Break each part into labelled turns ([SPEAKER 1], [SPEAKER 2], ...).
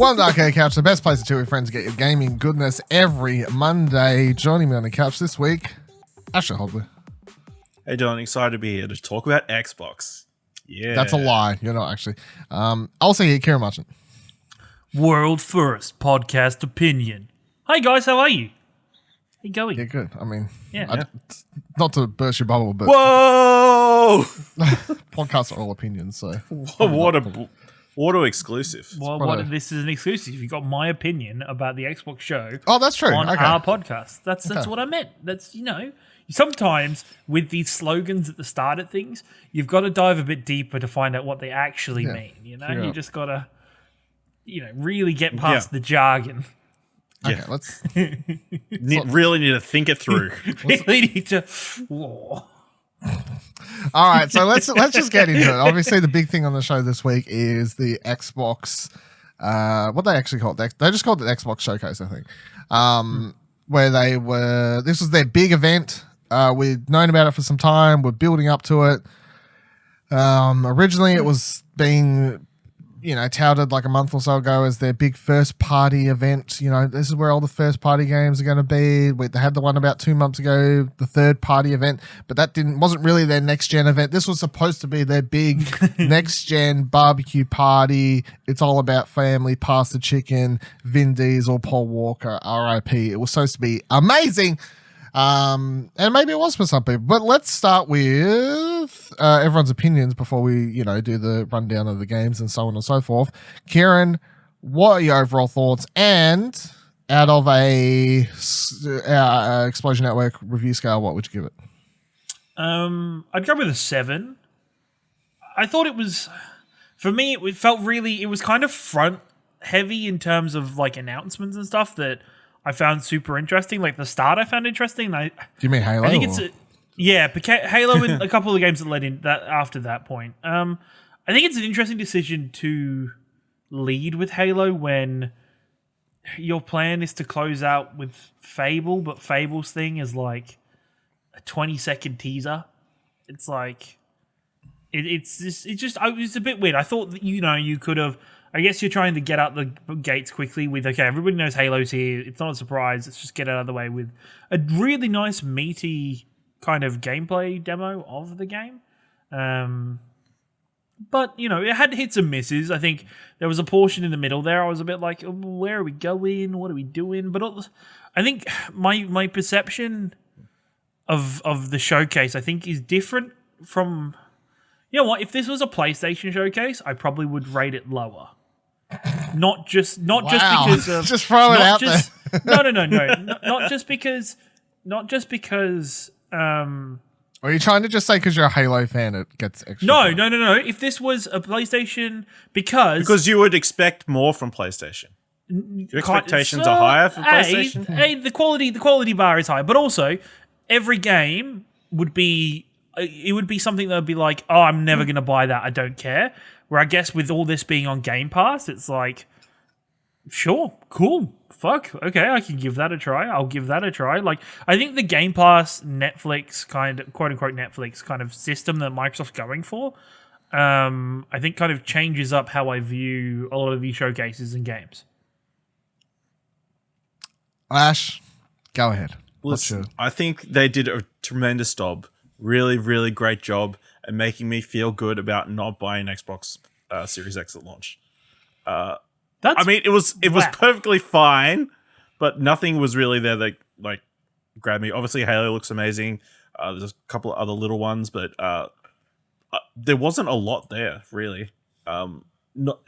[SPEAKER 1] Welcome to Arcade Couch, the best place to chill with friends, get your gaming goodness every Monday. Joining me on the couch this week, Asher Hobley.
[SPEAKER 2] Hey John, excited to be here to talk about Xbox. Yeah.
[SPEAKER 1] That's a lie. You're not actually. Also here, Kieran Marchant.
[SPEAKER 3] World first podcast opinion. Hi guys, how are you? How you going?
[SPEAKER 1] Yeah, good. I mean,
[SPEAKER 3] Yeah.
[SPEAKER 1] not to burst your bubble, but
[SPEAKER 2] Whoa!
[SPEAKER 1] podcasts are all opinions, so.
[SPEAKER 2] What a exclusive.
[SPEAKER 3] Well, this is an exclusive. You got my opinion about the Xbox show.
[SPEAKER 1] Oh, that's true.
[SPEAKER 3] On
[SPEAKER 1] Okay.
[SPEAKER 3] our podcast. That's what I meant. That's, sometimes with these slogans at the start of things, you've got to dive a bit deeper to find out what they actually mean. You just got to, really get past the jargon.
[SPEAKER 1] Okay, let's.
[SPEAKER 2] Really need to think it through.
[SPEAKER 3] Really need to. Whoa.
[SPEAKER 1] All right, so let's just get into it. Obviously, the big thing on the show this week is the Xbox. What they actually called it? They just called it the Xbox Showcase, I think. Where they were. This was their big event. We'd known about it for some time. We're building up to it. Originally, it was being, touted like a month or so ago as their big first party event. This is where all the first party games are going to be. They had the one about 2 months ago, the third party event, but that wasn't really their next gen event. This was supposed to be their big next gen barbecue party. It's all about family, pasta chicken, Vin Diesel, Paul Walker, RIP. It was supposed to be amazing. And maybe it was for some people, but let's start with everyone's opinions before we, do the rundown of the games and so on and so forth. Kieran, what are your overall thoughts? And out of a Explosion Network review scale, what would you give it?
[SPEAKER 3] I'd go with a 7. I thought it was, for me, it was kind of front heavy in terms of like announcements and stuff that I found super interesting. Like the start I found interesting. Do
[SPEAKER 1] you mean Halo?
[SPEAKER 3] I think Halo and a couple of games that led in that after that point. I think it's an interesting decision to lead with Halo when your plan is to close out with Fable, but Fable's thing is like a 20-second teaser. It's like it's a bit weird. I thought that, you could have. I guess you're trying to get out the gates quickly with, okay, everybody knows Halo's here. It's not a surprise. Let's just get it out of the way with a really nice, meaty kind of gameplay demo of the game. But, it had hits and misses. I think there was a portion in the middle there. I was a bit like, where are we going? What are we doing? But I think my perception of the showcase, I think, is different from... You know what? If this was a PlayStation showcase, I probably would rate it lower. Not just because of
[SPEAKER 1] just throw it out there.
[SPEAKER 3] No. Not just because.
[SPEAKER 1] Are you trying to just say because you're a Halo fan it gets extra?
[SPEAKER 3] No. If this was a PlayStation, because
[SPEAKER 2] you would expect more from PlayStation. Your expectations are higher for PlayStation.
[SPEAKER 3] The quality bar is high, but also every game would be. It would be something that would be like, oh, I'm never going to buy that. I don't care. Where I guess with all this being on Game Pass, it's like, sure, cool, fuck, okay, I can give that a try. I'll give that a try. Like, I think the Game Pass Netflix kind of, quote unquote Netflix kind of system that Microsoft's going for, I think kind of changes up how I view a lot of these showcases and games.
[SPEAKER 1] Ash, go ahead.
[SPEAKER 2] Listen, I think they did a tremendous job. Really, really great job at making me feel good about not buying Xbox Series X at launch. It was perfectly fine, but nothing was really there that like grabbed me. Obviously, Halo looks amazing. There's a couple of other little ones, but there wasn't a lot there really.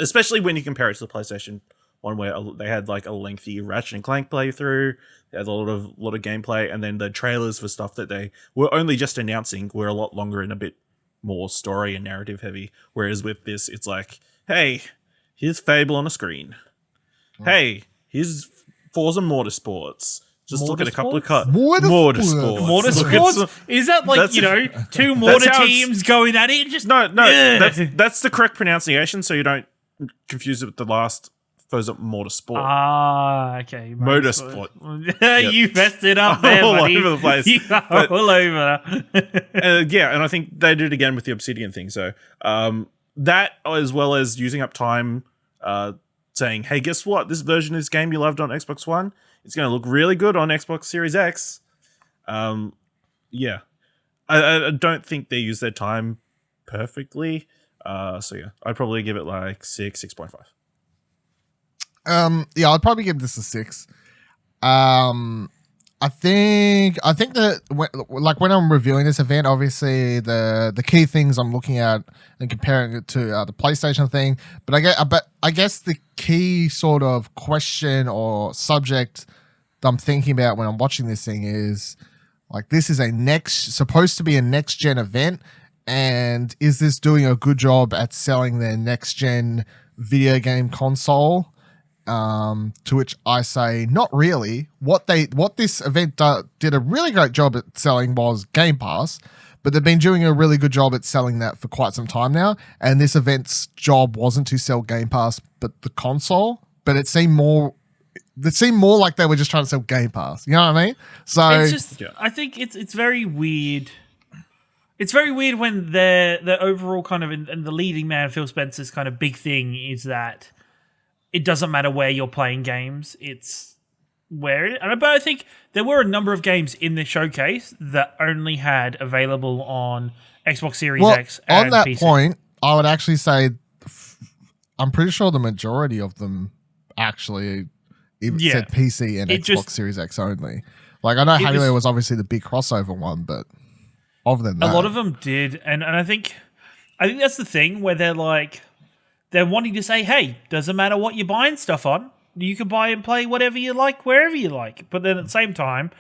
[SPEAKER 2] Especially when you compare it to the PlayStation one, where they had like a lengthy Ratchet and Clank playthrough. They had a lot of gameplay, and then the trailers for stuff that they were only just announcing were a lot longer and a bit more story and narrative heavy. Whereas with this, it's like, hey, here's Fable on a screen. Hey, here's Forza Motorsports. Just look at a couple of
[SPEAKER 3] Motorsports? Is that like, two mortar teams going at it? Just
[SPEAKER 2] No, that's the correct pronunciation, so you don't confuse it with the last Forza Motorsport.
[SPEAKER 3] Ah, okay.
[SPEAKER 2] Motorsport.
[SPEAKER 3] You messed it up there,
[SPEAKER 2] all
[SPEAKER 3] buddy.
[SPEAKER 2] over the place.
[SPEAKER 3] All over.
[SPEAKER 2] And I think they did it again with the Obsidian thing. So that, as well as using up time saying, "Hey, guess what? This version of this game you loved on Xbox One, it's going to look really good on Xbox Series X." Yeah, I don't think they use their time perfectly. So yeah, I'd probably give it like 6.5.
[SPEAKER 1] Yeah, I'd probably give this a 6. I think that when I'm reviewing this event, obviously the key things I'm looking at and comparing it to the PlayStation thing, but I guess the key sort of question or subject that I'm thinking about when I'm watching this thing is like, this is supposed to be a next gen event, and is this doing a good job at selling their next gen video game console? To which I say, not really. What this event did a really great job at selling was Game Pass, but they've been doing a really good job at selling that for quite some time now. And this event's job wasn't to sell Game Pass, but the console. But it seemed more like they were just trying to sell Game Pass. You know what I mean? So
[SPEAKER 3] it's just, I think it's very weird. It's very weird when the overall kind of and the leading man, Phil Spencer's kind of big thing is that it doesn't matter where you're playing games. It's where but I think there were a number of games in the showcase that only had available on Xbox Series X and
[SPEAKER 1] on that
[SPEAKER 3] PC.
[SPEAKER 1] point, I would actually say I'm pretty sure the majority of them actually said PC and Xbox Series X only. Like, I know Halo was obviously the big crossover one, but other than that,
[SPEAKER 3] a lot of them did, and I think that's the thing where they're wanting to say, hey, doesn't matter what you're buying stuff on. You can buy and play whatever you like, wherever you like. But then at the same time,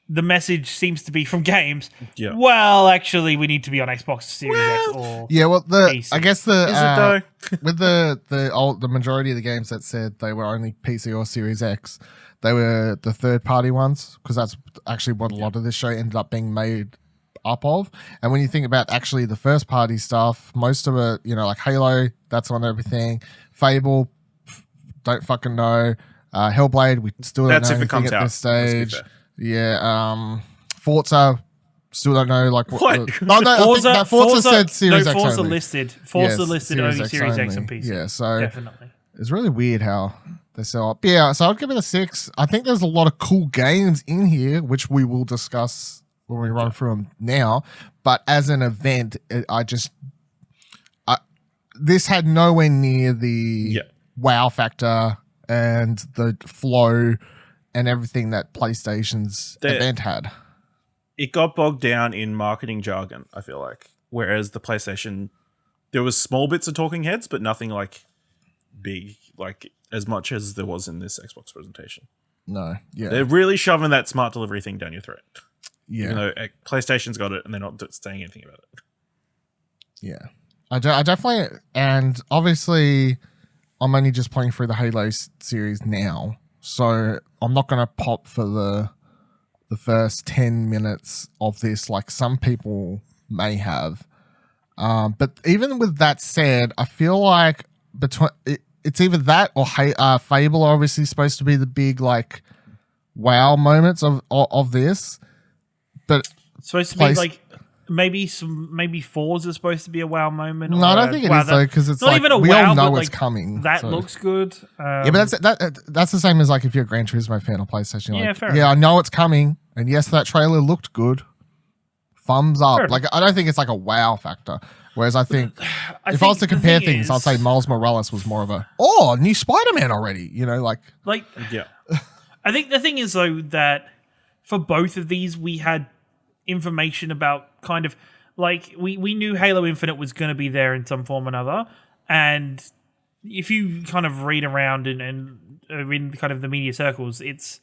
[SPEAKER 3] the message seems to be from games. Yeah. Well, actually, we need to be on Xbox Series X or PC.
[SPEAKER 1] I guess
[SPEAKER 2] Is it though?
[SPEAKER 1] with the majority of the games that said they were only PC or Series X, they were the third party ones, because that's actually what a lot of this show ended up being made up of. And when you think about actually the first party stuff, most of it, like Halo, that's on everything. Fable, don't fucking know. Hellblade, we still don't know anything at this stage. Yeah. Forza, still don't know what. Forza said Series X
[SPEAKER 3] Forza
[SPEAKER 1] only.
[SPEAKER 3] Forza listed only Series X and PC.
[SPEAKER 1] Yeah, so
[SPEAKER 3] definitely.
[SPEAKER 1] It's really weird how they sell up. Yeah, so I'd give it a 6. I think there's a lot of cool games in here, which we will discuss when we run through them now. But as an event, this had nowhere near the wow factor and the flow and everything that PlayStation's event had.
[SPEAKER 2] It got bogged down in marketing jargon, I feel like. Whereas the PlayStation, there was small bits of talking heads, but nothing like big, like as much as there was in this Xbox presentation.
[SPEAKER 1] No, yeah.
[SPEAKER 2] They're really shoving that smart delivery thing down your throat.
[SPEAKER 1] Yeah.
[SPEAKER 2] Even though PlayStation's got it and they're not saying anything about it.
[SPEAKER 1] Yeah. I definitely, and obviously I'm only just playing through the Halo series now, so I'm not going to pop for the first 10 minutes of this like some people may have. But even with that said, I feel like it's either that or Fable are obviously supposed to be the big like wow moments of this. But
[SPEAKER 3] it's supposed to be like maybe Forza is supposed to be a wow moment.
[SPEAKER 1] No, I don't think it is though, because it's not like even a we wow, all know it's coming.
[SPEAKER 3] That looks good.
[SPEAKER 1] Yeah, but that's the same as like if you're a Gran Turismo fan on PlayStation.
[SPEAKER 3] Yeah,
[SPEAKER 1] like,
[SPEAKER 3] fair enough.
[SPEAKER 1] I know it's coming, and yes, that trailer looked good. Thumbs up. Like, I don't think it's like a wow factor. Whereas I think if I was to compare things, I'd say Miles Morales was more of a new Spider-Man already.
[SPEAKER 3] Yeah. I think the thing is though that for both of these we had information about kind of like we knew Halo Infinite was going to be there in some form or another, and if you kind of read around and in kind of the media circles, it's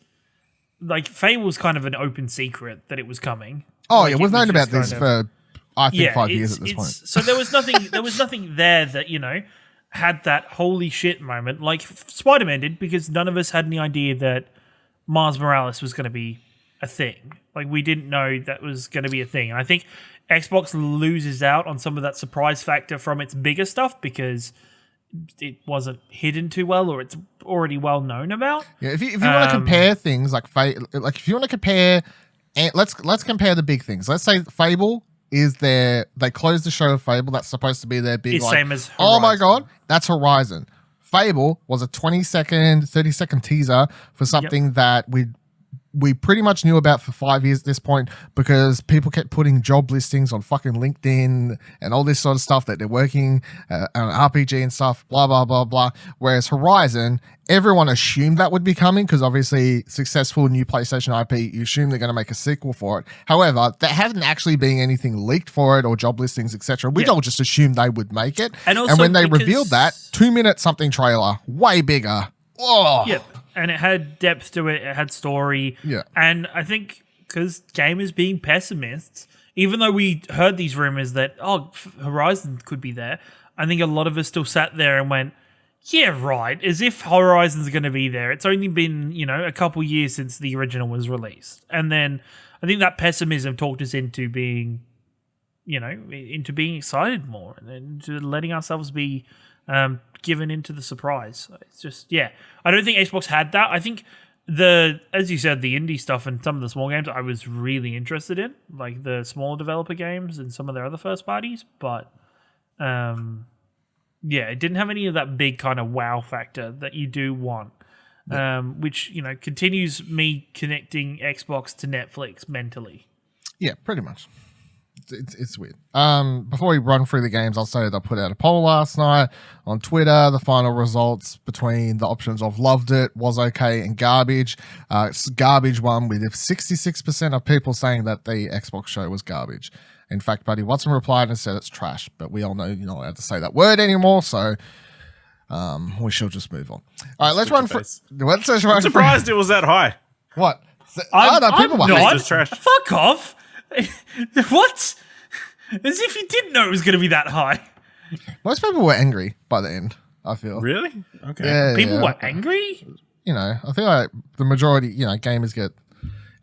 [SPEAKER 3] like Fable's kind of an open secret that it was coming.
[SPEAKER 1] Oh yeah, we've known about this for I think 5 years at this point.
[SPEAKER 3] So there was nothing there that had that holy shit moment like Spider-Man did, because none of us had any idea that Miles Morales was going to be a thing. Like, we didn't know that was going to be a thing. And I think Xbox loses out on some of that surprise factor from its bigger stuff because it wasn't hidden too well, or it's already well known about.
[SPEAKER 1] Yeah, if you want to compare things like if you want to compare, let's compare the big things. Let's say Fable is they closed the show of Fable. That's supposed to be their big.
[SPEAKER 3] It's same as Horizon.
[SPEAKER 1] Oh my god, that's Horizon. Fable was a 20-second, 30-second teaser for something that we pretty much knew about for 5 years at this point, because people kept putting job listings on fucking LinkedIn and all this sort of stuff that they're working on RPG and stuff, blah, blah, blah, blah. Whereas Horizon, everyone assumed that would be coming because obviously successful new PlayStation IP, you assume they're going to make a sequel for it. However, there hasn't actually been anything leaked for it or job listings, etc. We'd all just assumed they would make it. And when they revealed that, 2-minute something trailer, way bigger. Oh.
[SPEAKER 3] Yep. And it had depth to it. It had story.
[SPEAKER 1] Yeah.
[SPEAKER 3] And I think because gamers being pessimists, even though we heard these rumors that, Horizon could be there, I think a lot of us still sat there and went, yeah, right, as if Horizon's going to be there. It's only been, a couple years since the original was released. And then I think that pessimism talked us into being, into being excited more and into letting ourselves be given into the surprise. It's just, I don't think Xbox had that. I think as you said, the indie stuff and some of the small games I was really interested in, like the smaller developer games and some of their other first parties, but it didn't have any of that big kind of wow factor that you do want, which, continues me connecting Xbox to Netflix mentally.
[SPEAKER 1] Yeah, pretty much. It's weird. Before we run through the games, I'll say that I put out a poll last night on Twitter. The final results between the options of loved it, was okay, and garbage. It's garbage one with 66% of people saying that the Xbox show was garbage. In fact, Buddy Watson replied and said it's trash, but we all know you're not allowed to say that word anymore, so we shall just move on. All right, let's run for.
[SPEAKER 2] I'm surprised it was that high.
[SPEAKER 1] What?
[SPEAKER 3] People were
[SPEAKER 2] not. Trash.
[SPEAKER 3] Fuck off. What? As if you didn't know it was going to be that high.
[SPEAKER 1] Most people were angry by the end, I feel.
[SPEAKER 2] Really? Okay.
[SPEAKER 1] Yeah,
[SPEAKER 3] people were angry?
[SPEAKER 1] I feel like the majority, gamers get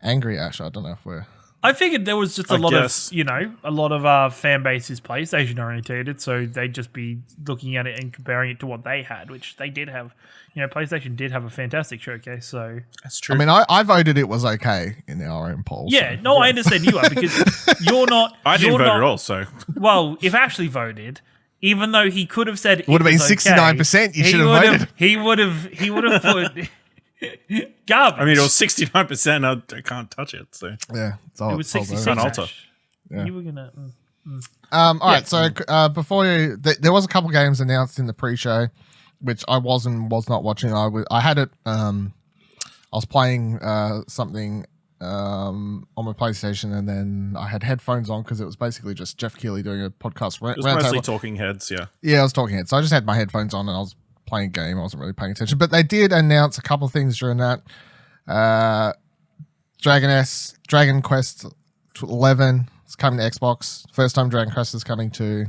[SPEAKER 1] angry, actually. I don't know if we're...
[SPEAKER 3] I figured there was just a lot of our fan base is PlayStation orientated, so they'd just be looking at it and comparing it to what they had, which they did have. PlayStation did have a fantastic showcase, so
[SPEAKER 2] that's true.
[SPEAKER 1] I mean, I voted it was okay in our own poll.
[SPEAKER 3] Yeah, so. I understand you are because you're not.
[SPEAKER 2] I didn't vote at all. So,
[SPEAKER 3] well, if Ashley voted, even though he could have said it
[SPEAKER 1] would have been 69%, you should have voted.
[SPEAKER 3] He would have put. Garbage.
[SPEAKER 2] I mean, it was 69%. I can't touch it. So
[SPEAKER 1] yeah,
[SPEAKER 3] it was 66.
[SPEAKER 1] Yeah.
[SPEAKER 3] You were gonna.
[SPEAKER 1] All right. So before there was a couple games announced in the pre-show, which I was not watching. I had it. I was playing something on my PlayStation, and then I had headphones on because it was basically just Jeff Keighley doing a podcast.
[SPEAKER 2] It was mostly talking heads. Yeah.
[SPEAKER 1] Yeah, I was talking heads. So I just had my headphones on, and I was playing a game. I wasn't really paying attention, but they did announce a couple of things during that. Dragon Quest 11 is coming to Xbox. First time Dragon Quest is coming to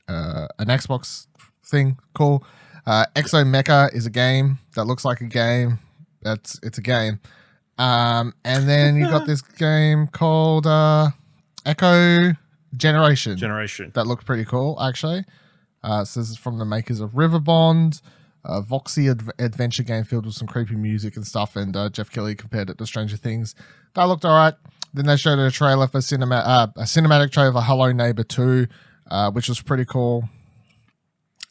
[SPEAKER 1] an Xbox thing. Cool. Exo Mecha is a game that looks like a game. It's a game. And then you got this game called Echo Generation. That looked pretty cool, actually. So this is from the makers of Riverbond, Voxy adventure game filled with some creepy music and stuff, and Jeff Keighley compared it to Stranger Things. That looked all right. Then they showed a trailer for a cinematic trailer for Hello Neighbor 2, which was pretty cool.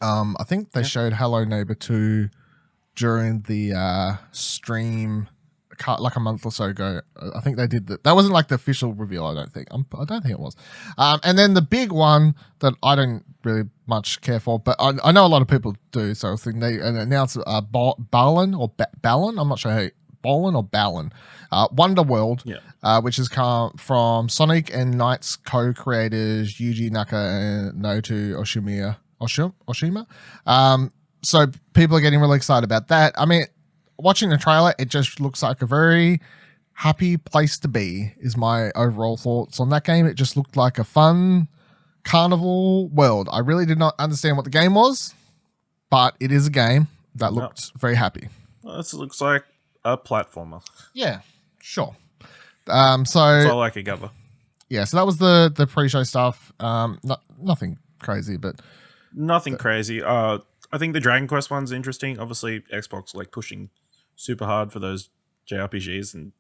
[SPEAKER 1] I think they showed Hello Neighbor 2 during the stream like a month or so ago. I think they did that. That wasn't like the official reveal, I don't think. I don't think it was. And then the big one that I don't really much care for, but I know a lot of people do, so I think they announced Balan or Balan. I'm not sure how Balan or Balan. Wonder World, which has come from Sonic and Knights co-creators Yuji Naka and Naoto Oshima. So people are getting really excited about that. I mean, watching the trailer, it just looks like a very happy place to be, is my overall thoughts on that game. It just looked like a fun carnival world. I really did not understand what the game was, but it is a game that looked very happy.
[SPEAKER 2] Well, this looks like a platformer.
[SPEAKER 1] Yeah, sure. So
[SPEAKER 2] that's all I could gather.
[SPEAKER 1] Yeah, so that was the pre-show stuff. Nothing crazy, but
[SPEAKER 2] nothing crazy. I think the Dragon Quest one's interesting. Obviously, Xbox like pushing super hard for those JRPGs and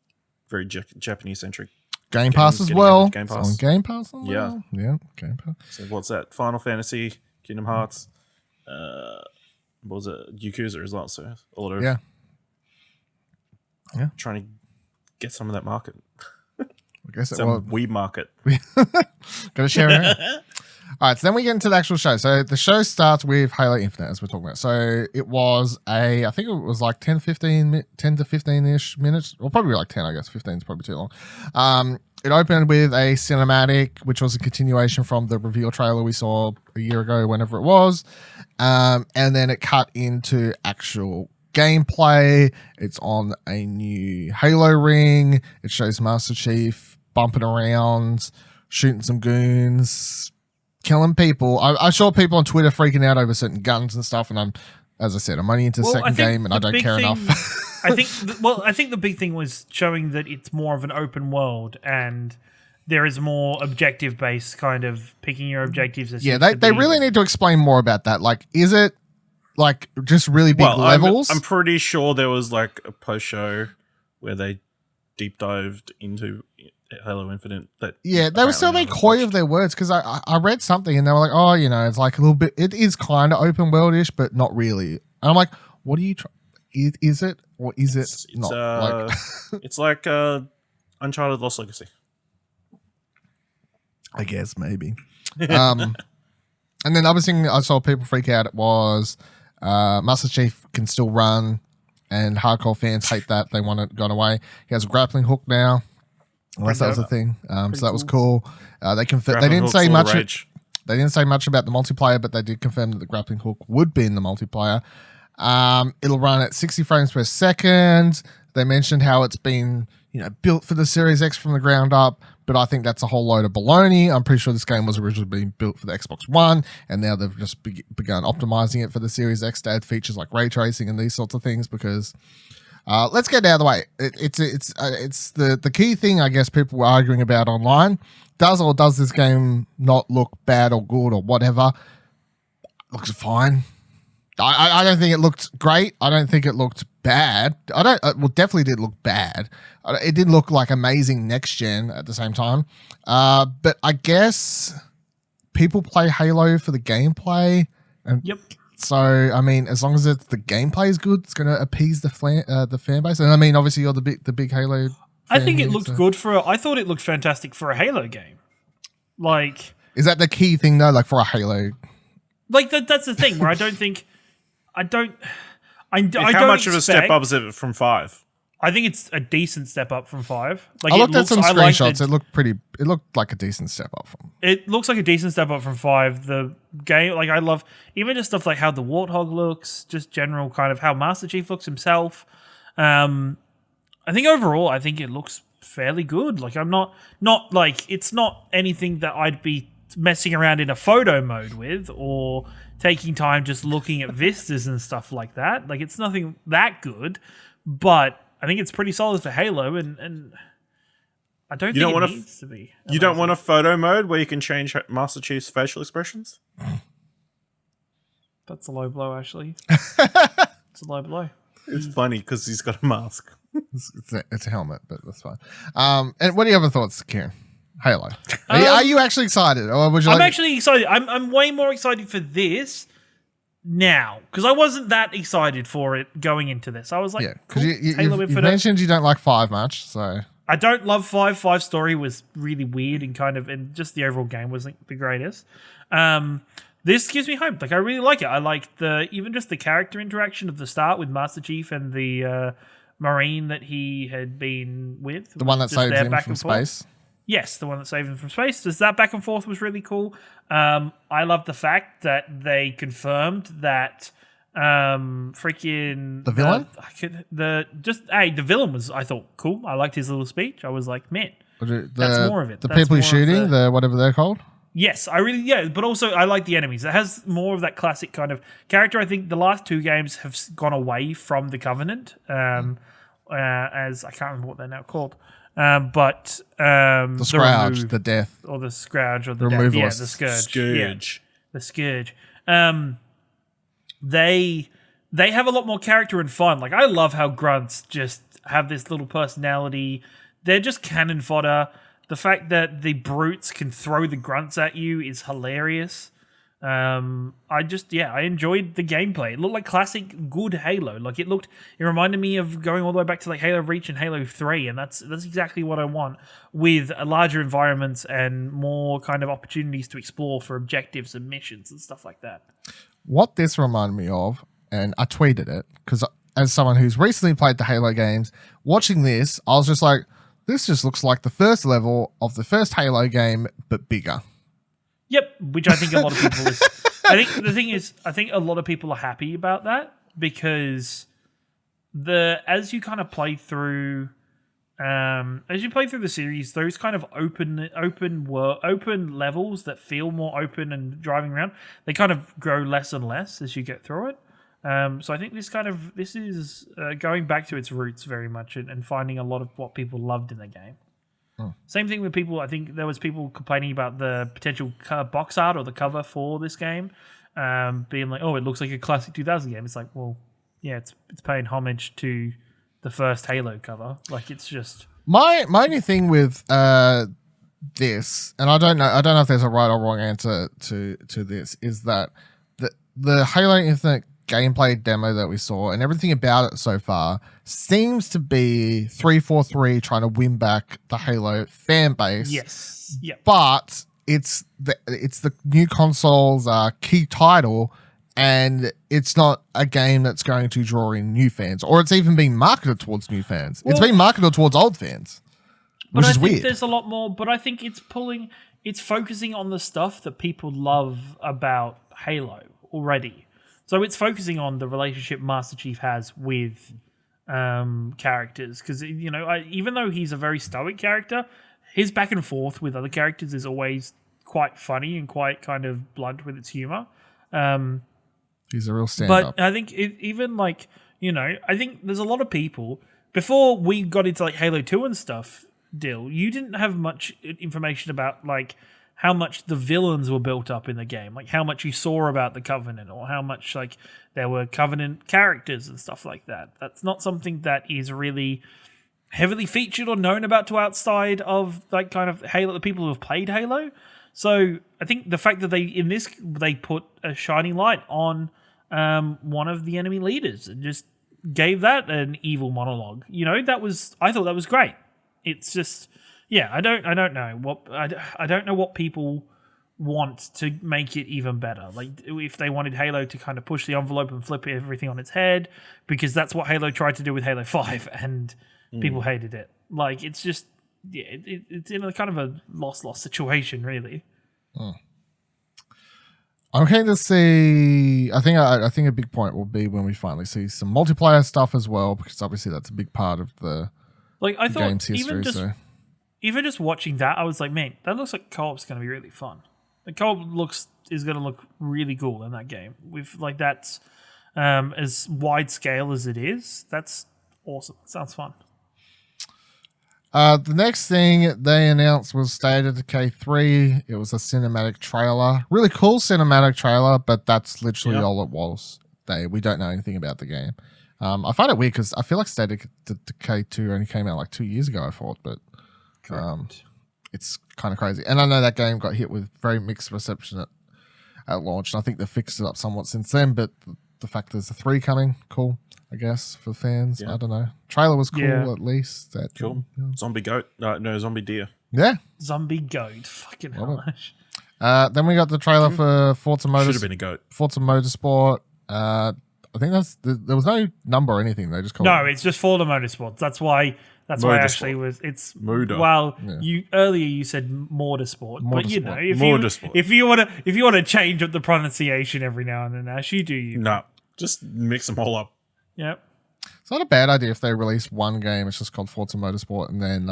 [SPEAKER 2] very Japanese centric.
[SPEAKER 1] Game Pass as well.
[SPEAKER 2] Game Pass.
[SPEAKER 1] On Game Pass as well.
[SPEAKER 2] Yeah,
[SPEAKER 1] Game Pass.
[SPEAKER 2] So what's that? Final Fantasy, Kingdom Hearts, what was it, Yakuza as well. So a lot of
[SPEAKER 1] Yeah.
[SPEAKER 2] trying to get some of that market,
[SPEAKER 1] I guess
[SPEAKER 2] some weed market.
[SPEAKER 1] Gotta share it. All right, so then we get into the actual show. So the show starts with Halo Infinite, as we're talking about. So it was I think it was like 10 to 15-ish minutes, or probably like 10, I guess. 15 is probably too long. It opened with a cinematic, which was a continuation from the reveal trailer we saw a year ago, whenever it was. And then it cut into actual gameplay. It's on a new Halo ring. It shows Master Chief bumping around, shooting some goons, killing people. I saw people on Twitter freaking out over certain guns and stuff, and I'm only into the second game, and I don't care enough.
[SPEAKER 3] I think the big thing was showing that it's more of an open world, and there is more objective based kind of picking your objectives.
[SPEAKER 1] They really need to explain more about that. Like, is it like just really big levels?
[SPEAKER 2] I'm pretty sure there was like a post show where they deep dived into Halo Infinite.
[SPEAKER 1] They were still being coy of their words, because I read something and they were like, oh, it's like a little bit, it is kind of open world-ish, but not really. And I'm like, what are you trying? Is it, or is it not?
[SPEAKER 2] It's like Uncharted Lost Legacy.
[SPEAKER 1] I guess maybe. And then the other thing I saw people freak out was Master Chief can still run, and hardcore fans hate that. They want it gone away. He has a grappling hook now. Unless that was a thing. So that was cool. They didn't say much. They didn't say much about the multiplayer, but they did confirm that the grappling hook would be in the multiplayer. It'll run at 60 frames per second. They mentioned how it's been, built for the Series X from the ground up, but I think that's a whole load of baloney. I'm pretty sure this game was originally being built for the Xbox One, and now they've just begun optimizing it for the Series X to add features like ray tracing and these sorts of things, because let's get it out of the way. It's the key thing, I guess, people were arguing about online. Does this game not look bad or good or whatever? Looks fine. I don't think it looked great. I don't think it looked bad. Definitely did look bad. It didn't look like amazing next gen at the same time. But I guess people play Halo for the gameplay. And
[SPEAKER 3] yep.
[SPEAKER 1] So, I mean, as long as the gameplay is good, it's going to appease the fan base. And I mean, obviously, you're the big Halo fan.
[SPEAKER 3] I think it looked good I thought it looked fantastic for a Halo game. Like,
[SPEAKER 1] is that the key thing though? Like for a Halo,
[SPEAKER 3] like that's the thing where I don't think how
[SPEAKER 2] much of a step up is it from 5?
[SPEAKER 3] I think it's a decent step up from 5. Like,
[SPEAKER 1] I looked at some screenshots. It looked like a decent step up from.
[SPEAKER 3] It looks like a decent step up from 5. The game, like, I love even just stuff like how the Warthog looks, just general kind of how Master Chief looks himself. I think overall, it looks fairly good. Like, I'm not like, it's not anything that I'd be messing around in a photo mode with or taking time just looking at vistas and stuff like that. Like, it's nothing that good, but I think it's pretty solid for Halo, and I don't think it needs to be.
[SPEAKER 2] You don't want a photo mode where you can change Master Chief's facial expressions?
[SPEAKER 3] That's a low blow, actually. It's a low blow.
[SPEAKER 2] It's funny because he's got a mask.
[SPEAKER 1] It's a helmet, but that's fine. And what are your other thoughts, Kieran? Halo. Are you actually excited, or would you?
[SPEAKER 3] I'm actually excited. I'm way more excited for this now, because I wasn't that excited for it going into this. I was like,
[SPEAKER 1] because you mentioned you don't like 5 much, so
[SPEAKER 3] I don't love 5. 5 story was really weird and just the overall game wasn't the greatest. This gives me hope. Like, I really like it. I like even just the character interaction at the start with Master Chief and the Marine that he had been with.
[SPEAKER 1] The one that saved him from space.
[SPEAKER 3] Yes, the one that saved him from space. Just that back and forth was really cool. I love the fact that they confirmed that freaking
[SPEAKER 1] the villain.
[SPEAKER 3] The villain was, I thought, cool. I liked his little speech. I was like, man, that's more of it.
[SPEAKER 1] The people he's shooting, the whatever they're called.
[SPEAKER 3] Yes, but also I like the enemies. It has more of that classic kind of character. I think the last 2 games have gone away from the Covenant, as I can't remember what they're now called. But
[SPEAKER 1] the Scourge, the death,
[SPEAKER 3] or the Scourge, or the death. Yeah, the Scourge. The Scourge. They have a lot more character and fun. Like, I love how grunts just have this little personality. They're just cannon fodder. The fact that the brutes can throw the grunts at you is hilarious. I enjoyed the gameplay. It looked like classic good Halo. Like it reminded me of going all the way back to like Halo Reach and Halo 3, and that's exactly what I want, with larger environments and more kind of opportunities to explore for objectives and missions and stuff like that.
[SPEAKER 1] What this reminded me of, and I tweeted it, because as someone who's recently played the Halo games, watching this, I was just like, this just looks like the first level of the first Halo game, but bigger.
[SPEAKER 3] Yep, which I think a lot of people I think the thing is, I think a lot of people are happy about that, because as you kind of play through the series, those kind of open levels that feel more open and driving around, they kind of grow less and less as you get through it. So I think this is going back to its roots very much and finding a lot of what people loved in the game. Same thing with people. I think there was people complaining about the potential box art or the cover for this game, being like, "Oh, it looks like a classic 2000 game." It's like, well, yeah, it's paying homage to the first Halo cover. Like, it's just
[SPEAKER 1] my only thing with this, and I don't know if there's a right or wrong answer to this, is that the Halo Infinite gameplay demo that we saw and everything about it so far seems to be 343 trying to win back the Halo fan base.
[SPEAKER 3] Yes. Yeah.
[SPEAKER 1] But it's the new console's key title, and it's not a game that's going to draw in new fans, or it's even being marketed towards new fans. It's being marketed towards old fans, which is weird.
[SPEAKER 3] There's a lot more, but I think it's focusing on the stuff that people love about Halo already. So it's focusing on the relationship Master Chief has with characters, because even though he's a very stoic character, his back and forth with other characters is always quite funny and quite kind of blunt with its humor.
[SPEAKER 1] He's a real stand-up.
[SPEAKER 3] But I think I think there's a lot of people, before we got into like Halo 2 and stuff, Dill, you didn't have much information about like how much the villains were built up in the game, like how much you saw about the Covenant, or how much like there were Covenant characters and stuff like that. That's not something that is really heavily featured or known about to outside of like kind of Halo, the people who have played Halo. So I think the fact that they put a shining light on one of the enemy leaders and just gave that an evil monologue, I thought that was great. It's just, yeah, I don't know what people want to make it even better. Like if they wanted Halo to kind of push the envelope and flip everything on its head, because that's what Halo tried to do with Halo 5 and people hated it. Like it's just, yeah, it's in a kind of a lost situation, really.
[SPEAKER 1] I'm keen to see. I think a big point will be when we finally see some multiplayer stuff as well, because obviously that's a big part of the game's history.
[SPEAKER 3] Even just watching that, I was like, man, that looks like co-op's going to be really fun. The co-op is going to look really cool in that game. With like that's as wide scale as it is. That's awesome. Sounds fun.
[SPEAKER 1] The next thing they announced was State of Decay 3. It was a cinematic trailer. Really cool cinematic trailer, but that's literally all it was. We don't know anything about the game. I find it weird because I feel like State of Decay 2 only came out like 2 years ago, I thought, but it's kind of crazy. And I know that game got hit with very mixed reception at launch, and I think they've fixed it up somewhat since then, but the fact there's a 3 coming, cool, I guess, for fans. Yeah. I don't know. Trailer was cool, at least.
[SPEAKER 2] Cool. Zombie goat. No, zombie deer.
[SPEAKER 1] Yeah.
[SPEAKER 3] Zombie goat. Fucking hell.
[SPEAKER 1] Then we got the trailer for Forza Motorsport.
[SPEAKER 2] Should have been a goat.
[SPEAKER 1] Forza Motorsport. I think there was no number or anything. They just called it.
[SPEAKER 3] It's just Forza Motorsport. That's why actually was it's
[SPEAKER 2] Motor.
[SPEAKER 3] Well, you earlier you said Motorsport, but if you want to change up the pronunciation every now and then, Ash, you do you.
[SPEAKER 2] No, just mix them all up.
[SPEAKER 3] Yep.
[SPEAKER 1] It's not a bad idea if they release one game. It's just called Forza Motorsport, and then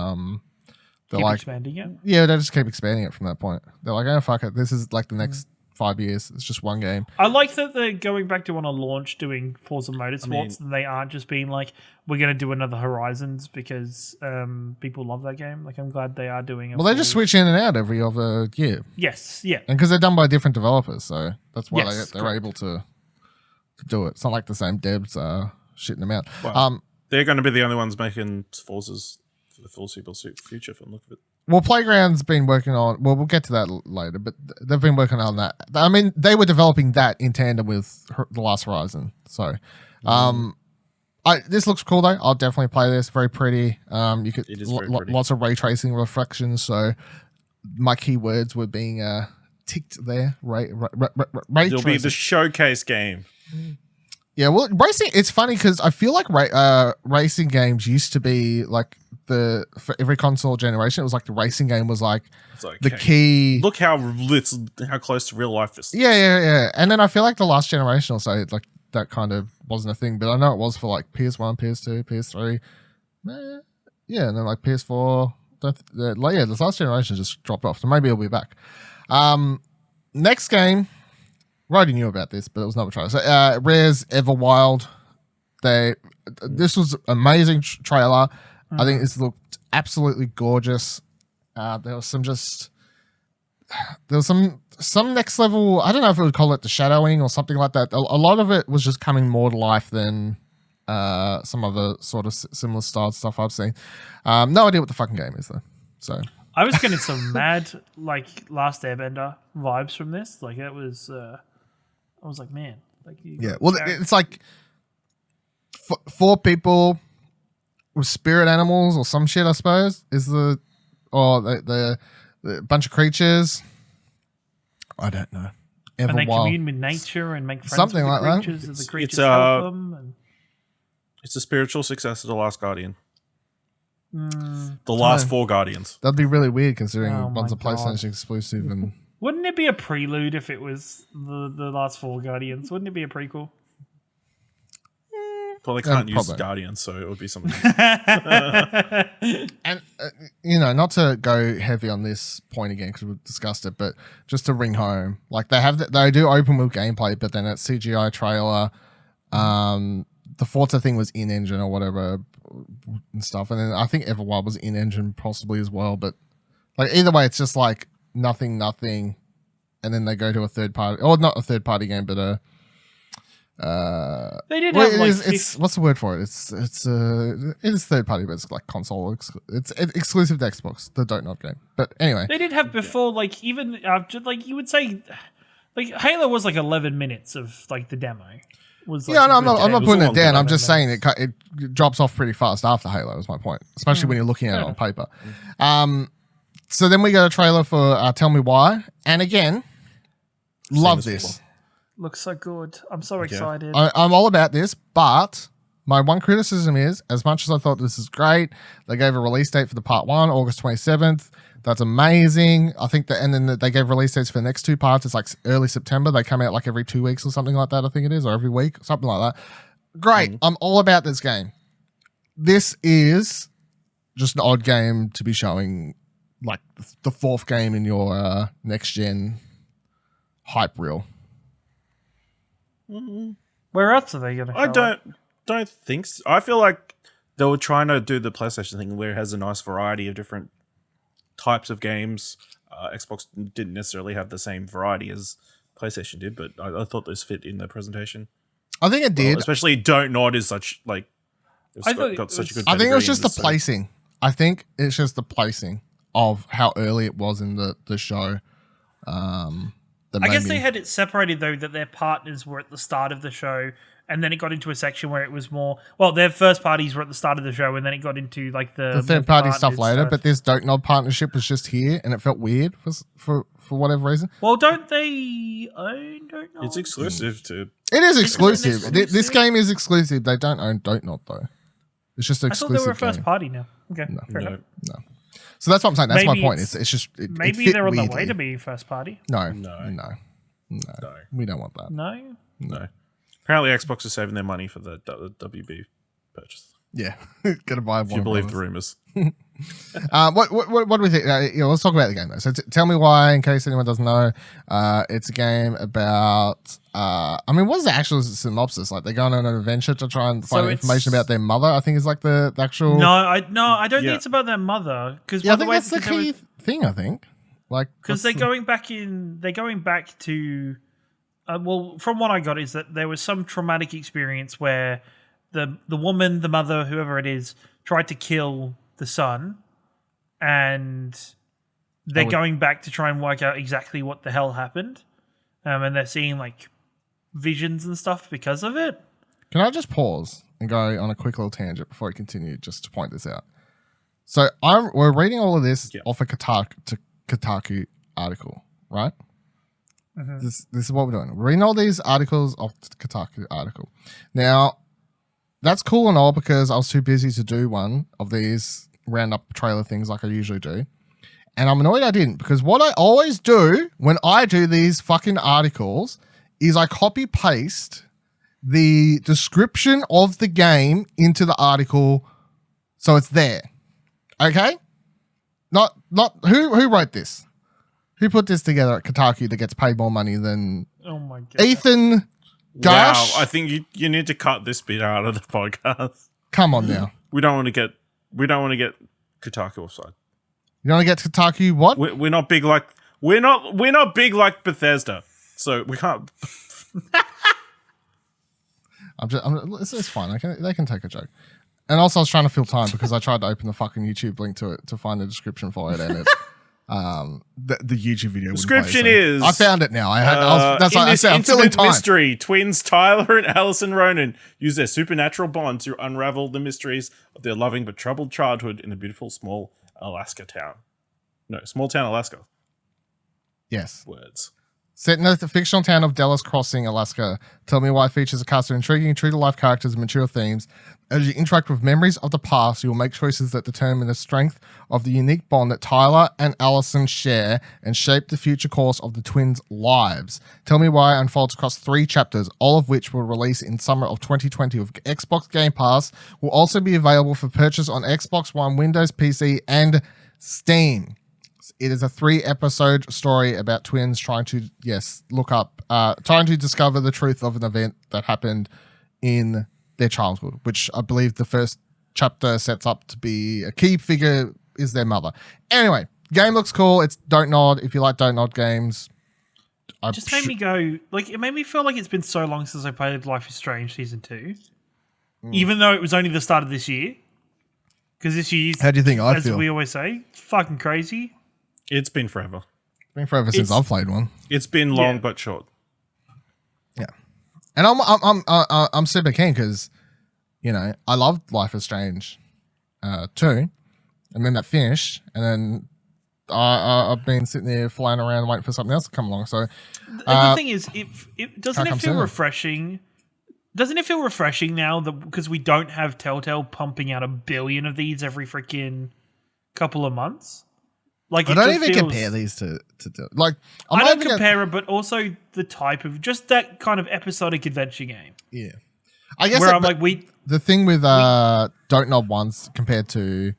[SPEAKER 1] they're
[SPEAKER 3] keep expanding it.
[SPEAKER 1] Yeah, they just keep expanding it from that point. They're like, oh fuck it, this is like the next 5 years. It's just one game.
[SPEAKER 3] I like that they're going back to on a launch doing Forza Motorsports, and they aren't just being like, we're going to do another Horizons because people love that game. Like, I'm glad they are doing it.
[SPEAKER 1] Well, they just switch in and out every other year.
[SPEAKER 3] Yes, yeah.
[SPEAKER 1] And because they're done by different developers, so that's why they're able to do it. It's not like the same devs are shitting them out.
[SPEAKER 2] Well, they're going to be the only ones making Forzas for the foreseeable future, from the look of it.
[SPEAKER 1] Well, Playground's been working on. Well, we'll get to that later, but they've been working on that. I mean, they were developing that in tandem with The Last Horizon. So, this looks cool though. I'll definitely play this. Very pretty. You could
[SPEAKER 2] It is very pretty.
[SPEAKER 1] lots of ray tracing reflections. So, my keywords were being ticked there. Ray
[SPEAKER 2] It'll be the showcase game.
[SPEAKER 1] Yeah, well, racing. It's funny because I feel like racing games used to be like for every console generation. It was like the racing game was like
[SPEAKER 2] It's like,
[SPEAKER 1] the
[SPEAKER 2] okay,
[SPEAKER 1] key.
[SPEAKER 2] Look how close to real life this is.
[SPEAKER 1] Yeah. And then I feel like the last generation or so, like that kind of wasn't a thing. But I know it was for like PS1, PS2, PS3. Yeah, and then like PS4. The last generation just dropped off. So maybe it'll be back. Next game. We already knew about this, but it was not a trailer. So, Rare's Everwild. This was amazing trailer. I think this looked absolutely gorgeous. There was some next level. I don't know if we would call it the shadowing or something like that. A lot of it was just coming more to life than some other sort of similar style stuff I've seen. No idea what the fucking game is though. So
[SPEAKER 3] I was getting some mad like Last Airbender vibes from this. Like it was. I was like, man, like
[SPEAKER 1] Well, it's like 4 people with spirit animals or some shit. I suppose is the bunch of creatures. I don't know.
[SPEAKER 3] And they commune with nature and make friends
[SPEAKER 1] Something
[SPEAKER 3] with the
[SPEAKER 1] like
[SPEAKER 3] creatures,
[SPEAKER 1] that.
[SPEAKER 3] and the creatures help them. And
[SPEAKER 2] It's a spiritual successor to The Last Guardian. The last 4 Guardians.
[SPEAKER 1] That'd be really weird considering one's
[SPEAKER 3] my
[SPEAKER 1] a PlayStation exclusive and.
[SPEAKER 3] Wouldn't it be a prelude if it was the last 4 Guardians? Wouldn't it be a prequel?
[SPEAKER 2] Well, they can't use
[SPEAKER 1] probably.
[SPEAKER 2] Guardians, so it would be something.
[SPEAKER 1] And not to go heavy on this point again because we've discussed it, but just to ring home, like they do open world gameplay, but then that CGI trailer, the Forza thing was in engine or whatever and stuff, and then I think Everwild was in engine possibly as well. But like either way, it's just like nothing, and then they go to a third party, or not a third party game, but
[SPEAKER 3] they did have
[SPEAKER 1] it's what's the word for it? It is third party, but it's like console. It's exclusive to Xbox. The Don't Nod game. But anyway,
[SPEAKER 3] they did have before, like even after, like you would say, like Halo was like 11 minutes of like the demo. Was like,
[SPEAKER 1] I'm not putting it down. I'm just saying
[SPEAKER 3] minutes.
[SPEAKER 1] it drops off pretty fast after Halo. Is my point, especially when you're looking at it on paper. So then we got a trailer for Tell Me Why, and again, love this.
[SPEAKER 3] Looks so good. I'm so excited.
[SPEAKER 1] I'm all about this, but my one criticism is, as much as I thought this is great, they gave a release date for the part 1, August 27th. That's amazing. I think and then they gave release dates for the next 2 parts. It's like early September. They come out like every 2 weeks or something like that, I think it is, or every week, something like that. Great. I'm all about this game. This is just an odd game to be showing like the 4th game in your next gen hype reel.
[SPEAKER 3] Where else are they going to?
[SPEAKER 2] I don't think so. I feel like they were trying to do the PlayStation thing where it has a nice variety of different types of games. Xbox didn't necessarily have the same variety as PlayStation did, but I thought those fit in the presentation.
[SPEAKER 1] I think it did.
[SPEAKER 2] Especially Don't Nod is such like got such a good.
[SPEAKER 1] I think it was just the
[SPEAKER 2] so.
[SPEAKER 1] placing. I think it's just the placing of how early it was in the show.
[SPEAKER 3] I guess they had it separated though, that their partners were at the start of the show, and then it got into a section where it was more. Well, their first parties were at the start of the show, and then it got into like the
[SPEAKER 1] third party stuff later. But this Don't Nod partnership was just here, and it felt weird for whatever reason.
[SPEAKER 3] Well, don't they own Don't Nod?
[SPEAKER 2] It's exclusive to.
[SPEAKER 1] It is exclusive.
[SPEAKER 3] exclusive?
[SPEAKER 1] This game is exclusive. They don't own Don't Nod though. It's just an
[SPEAKER 3] I thought
[SPEAKER 1] exclusive.
[SPEAKER 3] they were a first
[SPEAKER 1] game.
[SPEAKER 3] party now. Okay, fair enough.
[SPEAKER 1] No. So that's what I'm saying. That's
[SPEAKER 3] Maybe
[SPEAKER 1] my point.
[SPEAKER 3] it's-
[SPEAKER 1] It's just
[SPEAKER 3] Maybe
[SPEAKER 1] it fit
[SPEAKER 3] they're on the
[SPEAKER 1] weirdly.
[SPEAKER 3] way to be first party.
[SPEAKER 1] No. We don't want that.
[SPEAKER 3] No.
[SPEAKER 2] Apparently, Xbox is saving their money for the WB purchase.
[SPEAKER 1] Yeah, gotta buy one.
[SPEAKER 2] If you believe the rumors.
[SPEAKER 1] What do we think? Let's talk about the game though. So tell me why, in case anyone doesn't know. It's a game about. What is the actual synopsis? Like they're going on an adventure to try and find information about their mother. I think is like the actual.
[SPEAKER 3] No, I don't think it's about their mother because
[SPEAKER 1] I think that's the key thing. I think
[SPEAKER 3] because they're going back to. Well, from what I got is that there was some traumatic experience where the woman, the mother, whoever it is, tried to kill the son, and they're going back to try and work out exactly what the hell happened, and they're seeing like visions and stuff because of it.
[SPEAKER 1] Can I just pause and go on a quick little tangent before we continue, just to point this out? So we're reading all of this off a Kotaku article, right? Mm-hmm. This is what we're doing. We're reading all these articles off the Kotaku article. Now, that's cool and all because I was too busy to do one of these roundup trailer things like I usually do. And I'm annoyed I didn't, because what I always do when I do these fucking articles is I copy paste the description of the game into the article so it's there. Okay? Not who wrote this? Who put this together at Kotaku that gets paid more money than Ethan Gash?
[SPEAKER 2] Wow, I think you need to cut this bit out of the podcast.
[SPEAKER 1] Come on now.
[SPEAKER 2] We don't want to get Kotaku offside.
[SPEAKER 1] You don't want to get Kotaku what?
[SPEAKER 2] We're not big like we're not big like Bethesda, so we can't.
[SPEAKER 1] It's fine. They can take a joke. And also, I was trying to fill time because I tried to open the fucking YouTube link to it to find the description for it, and it, the YouTube video
[SPEAKER 2] description
[SPEAKER 1] play,
[SPEAKER 2] is.
[SPEAKER 1] I found it now. That's
[SPEAKER 2] in
[SPEAKER 1] what I
[SPEAKER 2] this
[SPEAKER 1] said. I'm filling time.
[SPEAKER 2] Mystery, twins Tyler and Allison Ronan use their supernatural bond to unravel the mysteries of their loving but troubled childhood in a beautiful small Alaska town. No, small town Alaska.
[SPEAKER 1] Yes.
[SPEAKER 2] Words.
[SPEAKER 1] Set in the fictional town of Dallas Crossing, Alaska. Tell me why it features a cast of intriguing, true-to-life characters and mature themes. As you interact with memories of the past, you will make choices that determine the strength of the unique bond that Tyler and Allison share and shape the future course of the twins' lives. Tell me why unfolds across 3 chapters, all of which will release in summer of 2020 with Xbox Game Pass. Will also be available for purchase on Xbox One, Windows PC, and Steam. It is a 3-episode story about twins trying to discover the truth of an event that happened in their childhood, which I believe the first chapter sets up to be a key figure is their mother. Anyway, game looks cool. It's Don't Nod. If you like Don't Nod games,
[SPEAKER 3] it made me feel like it's been so long since I played Life is Strange Season 2, even though it was only the start of this year. Because this year,
[SPEAKER 1] how do you think I feel?
[SPEAKER 3] As we always say, fucking crazy.
[SPEAKER 2] It's been forever.
[SPEAKER 1] It's been forever since I've played one.
[SPEAKER 2] It's been long but short.
[SPEAKER 1] Yeah, and I'm super keen because, I loved Life is Strange 2, and then that finished, and then I've been sitting there flying around waiting for something else to come along. So
[SPEAKER 3] the thing is, doesn't it feel refreshing? Doesn't it feel refreshing now that because we don't have Telltale pumping out 1 billion of these every freaking couple of months? Like
[SPEAKER 1] I don't even compare these to like.
[SPEAKER 3] I don't compare it, but also the type of just that kind of episodic adventure game.
[SPEAKER 1] Yeah, I guess
[SPEAKER 3] where
[SPEAKER 1] the thing with Don't Nod ones compared to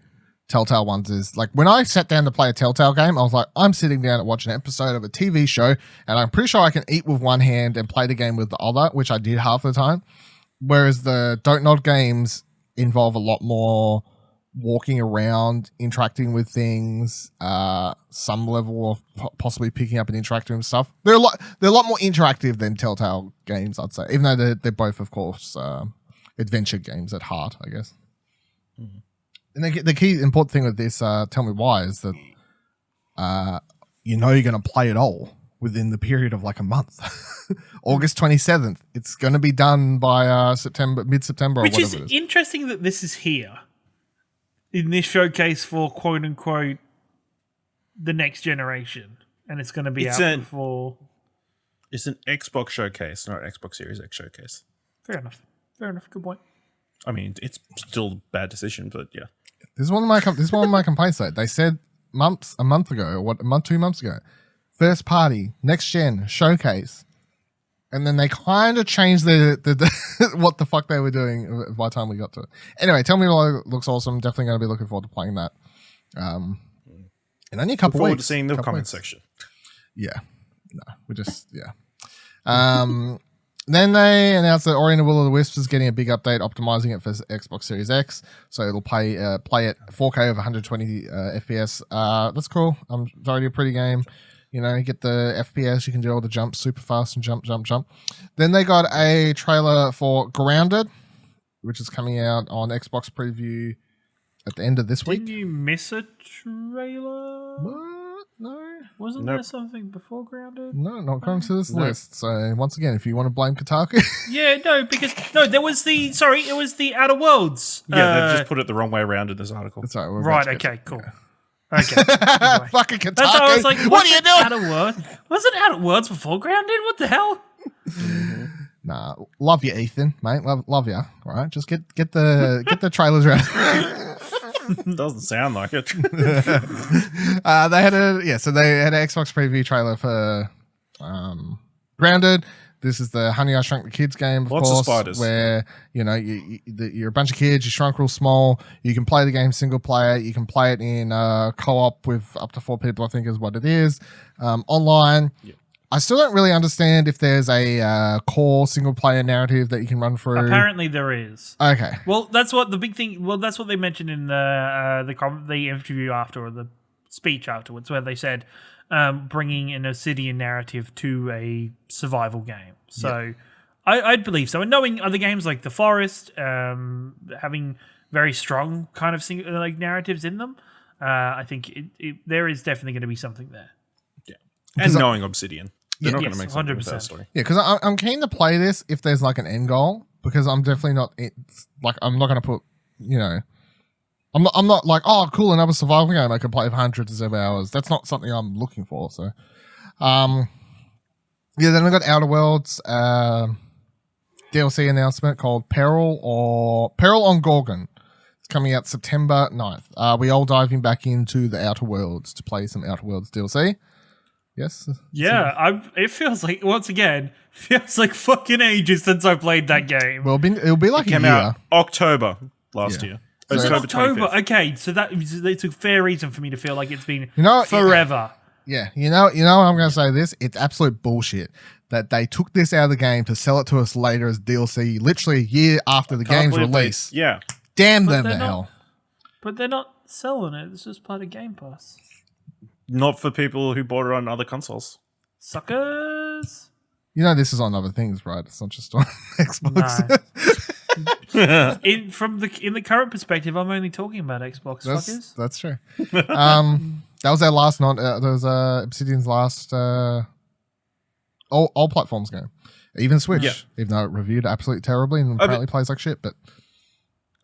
[SPEAKER 1] Telltale ones is like when I sat down to play a Telltale game, I was like, I'm sitting down to watch an episode of a TV show, and I'm pretty sure I can eat with one hand and play the game with the other, which I did half the time. Whereas the Don't Nod games involve a lot more walking around, interacting with things, some level of possibly picking up and interacting with stuff. They're a lot more interactive than Telltale games, I'd say, even though they're both, of course, adventure games at heart, I guess. Mm-hmm. And the key important thing with this, Tell Me Why, is that you're going to play it all within the period of like a month. August 27th. It's going to be done by mid-September or whatever it is.
[SPEAKER 3] Which is interesting that this is here. In this showcase for quote unquote the next generation, and it's going to be out before.
[SPEAKER 2] It's an Xbox showcase, not an Xbox Series X showcase.
[SPEAKER 3] Fair enough. Good point.
[SPEAKER 2] I mean, it's still a bad decision, but yeah.
[SPEAKER 1] This is one of my complaints. Though they said a month ago, 2 months ago, first party, next gen showcase. And then they kind of changed the what the fuck they were doing by the time we got to it. Anyway, Tell Me Why looks awesome. Definitely going to be looking forward to playing that. And only a couple
[SPEAKER 2] forward
[SPEAKER 1] weeks.
[SPEAKER 2] To seeing the comment section.
[SPEAKER 1] Yeah. No, we're just, yeah. Then they announced that Ori and the Will of the Wisps is getting a big update, optimizing it for Xbox Series X. So it'll play at 4K of 120 FPS. That's cool. It's already a pretty game. You get the FPS, you can do all the jumps super fast and jump. Then they got a trailer for Grounded, which is coming out on Xbox Preview at the end of this week.
[SPEAKER 3] Didn't you miss a trailer?
[SPEAKER 1] What? No.
[SPEAKER 3] Wasn't there something before Grounded?
[SPEAKER 1] No, not according to this list. So once again, if you want to blame Kotaku,
[SPEAKER 3] Yeah, no, because there was it was the Outer Worlds.
[SPEAKER 2] Yeah, they've just put it the wrong way around in this article.
[SPEAKER 1] that's right.
[SPEAKER 3] Right. Okay. Cool. Okay. Anyway.
[SPEAKER 1] Fucking Kotaku.
[SPEAKER 3] That's why I was like,
[SPEAKER 1] what are you doing?
[SPEAKER 3] Outer Worlds? Wasn't Outer Worlds before Grounded? What the hell?
[SPEAKER 1] Nah, love you, Ethan, mate. Love you. All right, just get the trailers ready.
[SPEAKER 2] Doesn't sound like it.
[SPEAKER 1] They had an Xbox preview trailer for Grounded. This is the Honey I Shrunk the Kids game, of
[SPEAKER 2] Lots
[SPEAKER 1] course,
[SPEAKER 2] of spiders.
[SPEAKER 1] where you're a bunch of kids, you shrunk real small. You can play the game single player. You can play it in co-op with up to 4 people, I think is what it is. Online.
[SPEAKER 2] Yeah.
[SPEAKER 1] I still don't really understand if there's a core single player narrative that you can run through.
[SPEAKER 3] Apparently there is.
[SPEAKER 1] Okay.
[SPEAKER 3] Well, that's what the big thing. Well, that's what they mentioned in the interview after, or the speech afterwards, where they said bringing an Obsidian narrative to a survival game. So I'd believe so. And knowing other games like The Forest, having very strong kind of narratives in them, I think there is definitely going to be something there.
[SPEAKER 2] Yeah, and knowing Obsidian. They're not going to make something
[SPEAKER 3] 100%.
[SPEAKER 2] with that story.
[SPEAKER 1] Yeah, because I'm keen to play this if there's like an end goal, because I'm definitely not I'm not going to put, I'm not like, oh, cool, another survival game I can play for hundreds of hours. That's not something I'm looking for. So, then I got Outer Worlds DLC announcement called Peril on Gorgon. It's coming out September 9th. We all diving back into the Outer Worlds to play some Outer Worlds DLC. Yes.
[SPEAKER 3] Yeah, it feels like fucking ages since I played that game.
[SPEAKER 1] Well, it'll be like a
[SPEAKER 2] Came
[SPEAKER 1] year.
[SPEAKER 2] out October last year.
[SPEAKER 3] Was it
[SPEAKER 2] October
[SPEAKER 3] October?
[SPEAKER 2] 25th.
[SPEAKER 3] Okay, so it's a fair reason for me to feel like it's been
[SPEAKER 1] know,
[SPEAKER 3] forever.
[SPEAKER 1] Yeah, I'm going to say this. It's absolute bullshit that they took this out of the game to sell it to us later as DLC, literally a year after the game's release.
[SPEAKER 2] Yeah.
[SPEAKER 1] Damn
[SPEAKER 3] But
[SPEAKER 1] them
[SPEAKER 3] they're
[SPEAKER 1] to
[SPEAKER 3] not-
[SPEAKER 1] hell.
[SPEAKER 3] But they're not selling it. It's just part of Game Pass.
[SPEAKER 2] Not for people who bought it on other consoles.
[SPEAKER 3] Suckers.
[SPEAKER 1] This is on other things, right? It's not just on Xbox.
[SPEAKER 3] No. In the current perspective, I'm only talking about Xbox fuckers.
[SPEAKER 1] That's true. That was their last that was Obsidian's last all platforms game. Even Switch, even though it reviewed absolutely terribly and apparently plays like shit. But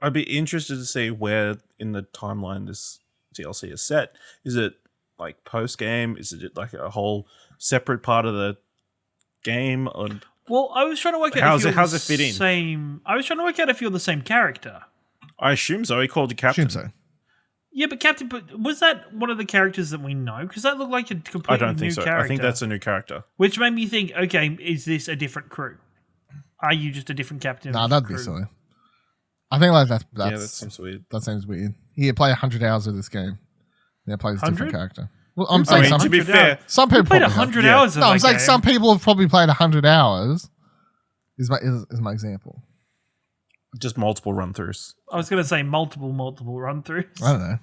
[SPEAKER 2] I'd be interested to see where in the timeline this DLC is set. Is it like post game? Is it like a whole separate part of the game?
[SPEAKER 3] Well, I was trying to work out
[SPEAKER 2] how's it fit in?
[SPEAKER 3] I was trying to work out if you're the same character.
[SPEAKER 2] I assume so. He called you Captain.
[SPEAKER 1] assume so.
[SPEAKER 3] Yeah, but Captain, was that one of the characters that we know? Because that looked like a completely
[SPEAKER 2] I don't think
[SPEAKER 3] new
[SPEAKER 2] so.
[SPEAKER 3] character.
[SPEAKER 2] I think that's a new character.
[SPEAKER 3] Which made me think, okay, is this a different crew? Are you just a different captain?
[SPEAKER 1] Nah, that'd be silly. I think like that
[SPEAKER 2] seems weird.
[SPEAKER 1] That seems weird. You play 100 hours of this game. Yeah, plays a different
[SPEAKER 3] 100?
[SPEAKER 1] character. Well, I'm saying
[SPEAKER 2] to be fair,
[SPEAKER 1] some people
[SPEAKER 3] played
[SPEAKER 1] probably
[SPEAKER 3] 100
[SPEAKER 1] have.
[SPEAKER 3] hours of
[SPEAKER 1] No, I'm
[SPEAKER 3] that
[SPEAKER 1] saying
[SPEAKER 3] game.
[SPEAKER 1] some people have probably played 100 hours. Is my example.
[SPEAKER 2] just multiple run-throughs.
[SPEAKER 3] I was going to say multiple run-throughs.
[SPEAKER 1] I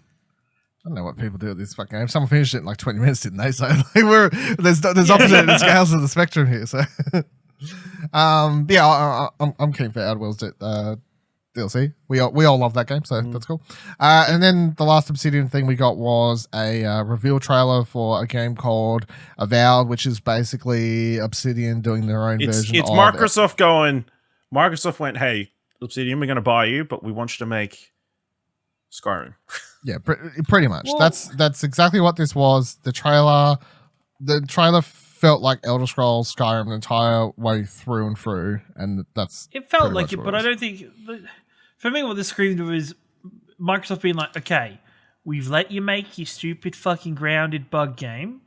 [SPEAKER 1] don't know what people do at this fucking game. Someone finished it in like 20 minutes, didn't they? So like there's opposite scales of the spectrum here. So I'm keen for Outer Worlds DLC. We all love that game, so that's cool. And then the last Obsidian thing we got was a reveal trailer for a game called Avowed, which is basically Obsidian doing their own version.
[SPEAKER 2] It's
[SPEAKER 1] of
[SPEAKER 2] Microsoft going. Microsoft went, "Hey, Obsidian, we're going to buy you, but we want you to make Skyrim."
[SPEAKER 1] Yeah, pretty much.
[SPEAKER 3] Well,
[SPEAKER 1] that's exactly what this was. The trailer felt like Elder Scrolls Skyrim the entire way through and through, and that's
[SPEAKER 3] It felt
[SPEAKER 1] pretty
[SPEAKER 3] like
[SPEAKER 1] much
[SPEAKER 3] it,
[SPEAKER 1] what
[SPEAKER 3] but I don't think... For me, what this screamed was Microsoft being like, okay, we've let you make your stupid fucking grounded bug game.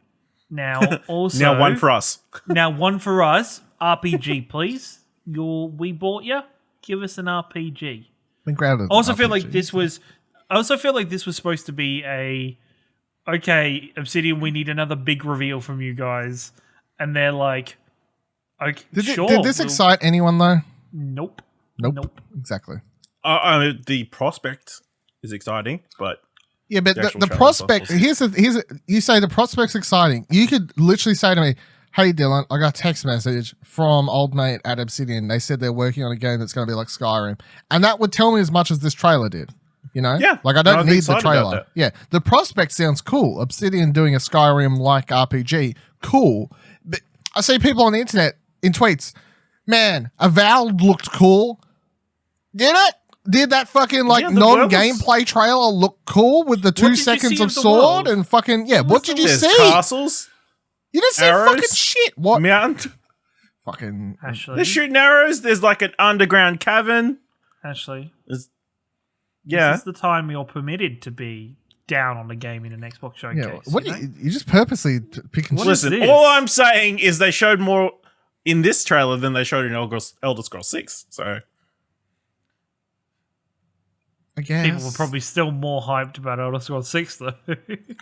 [SPEAKER 3] Now, also...
[SPEAKER 2] Now one for us.
[SPEAKER 3] Now one for us. RPG, please. We bought you. Give us an RPG.
[SPEAKER 1] been grounded.
[SPEAKER 3] I also feel like this was supposed to be a... Okay, Obsidian, we need another big reveal from you guys. And they're like, okay,
[SPEAKER 1] Did this excite anyone though?
[SPEAKER 3] Nope.
[SPEAKER 1] Nope. Exactly.
[SPEAKER 2] The prospect is exciting, but
[SPEAKER 1] Yeah, but
[SPEAKER 2] The actual
[SPEAKER 1] the
[SPEAKER 2] trailer
[SPEAKER 1] prospect.
[SPEAKER 2] is
[SPEAKER 1] You say the prospect's exciting. You could literally say to me, "Hey Dylan, I got a text message from old mate at Obsidian. They said they're working on a game that's going to be like Skyrim," and that would tell me as much as this trailer did. You know?
[SPEAKER 2] Yeah.
[SPEAKER 1] Like, I
[SPEAKER 2] No,
[SPEAKER 1] don't
[SPEAKER 2] I'm
[SPEAKER 1] need the
[SPEAKER 2] excited about
[SPEAKER 1] trailer.
[SPEAKER 2] that.
[SPEAKER 1] Yeah. The prospect sounds cool. Obsidian doing a Skyrim-like RPG. Cool. But I see people on the internet, in tweets, man, Avowed looked cool. Did it? Did that fucking, like,
[SPEAKER 2] Yeah, the world
[SPEAKER 1] non-gameplay trailer look cool with the 2
[SPEAKER 3] did you
[SPEAKER 1] seconds
[SPEAKER 3] see
[SPEAKER 1] of
[SPEAKER 3] of the
[SPEAKER 1] sword
[SPEAKER 3] world?
[SPEAKER 1] and fucking... Yeah, what did you
[SPEAKER 2] There's
[SPEAKER 1] see?
[SPEAKER 2] castles,
[SPEAKER 1] You didn't see
[SPEAKER 2] arrows,
[SPEAKER 1] fucking shit. What?
[SPEAKER 2] mountain.
[SPEAKER 1] Fucking...
[SPEAKER 3] Ashley,
[SPEAKER 2] They're shooting arrows. There's like an underground cavern.
[SPEAKER 3] Ashley,
[SPEAKER 2] Yeah.
[SPEAKER 3] this is the time you're permitted to be down on the game in an Xbox showcase.
[SPEAKER 1] Yeah, what do you just purposely pick and
[SPEAKER 3] What
[SPEAKER 1] choose?
[SPEAKER 3] is
[SPEAKER 2] Listen,
[SPEAKER 3] this?
[SPEAKER 2] all I'm saying is they showed more in this trailer than they showed in Elder Scrolls 6. So
[SPEAKER 1] I guess.
[SPEAKER 3] People were probably still more hyped about Elder Scrolls 6, though.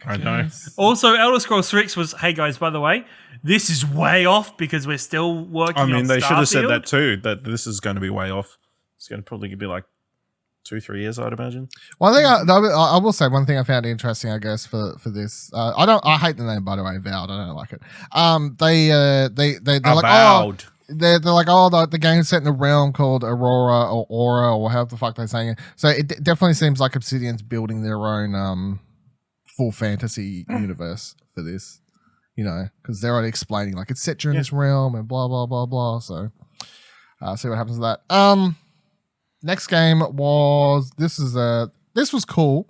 [SPEAKER 2] I know.
[SPEAKER 3] Also, Elder Scrolls 6 was, hey guys, by the way, this is way off because we're still working on
[SPEAKER 2] I mean, they should have said
[SPEAKER 3] Starfield.
[SPEAKER 2] that too. That this is going to be way off. It's going to probably be like 2-3 years, I'd imagine.
[SPEAKER 1] One thing I will say, one thing I found interesting, I guess, for this, I hate the name, by the way, Vowed. I don't like it. They're like,
[SPEAKER 2] Avowed.
[SPEAKER 1] they're like, oh, the game's set in a realm called Aurora or Aura or however the fuck they're saying it. So it definitely seems like Obsidian's building their own full fantasy universe for this, you know, because they're already explaining like it's set during this realm and blah blah blah blah. So see what happens with that. Next game was this was cool.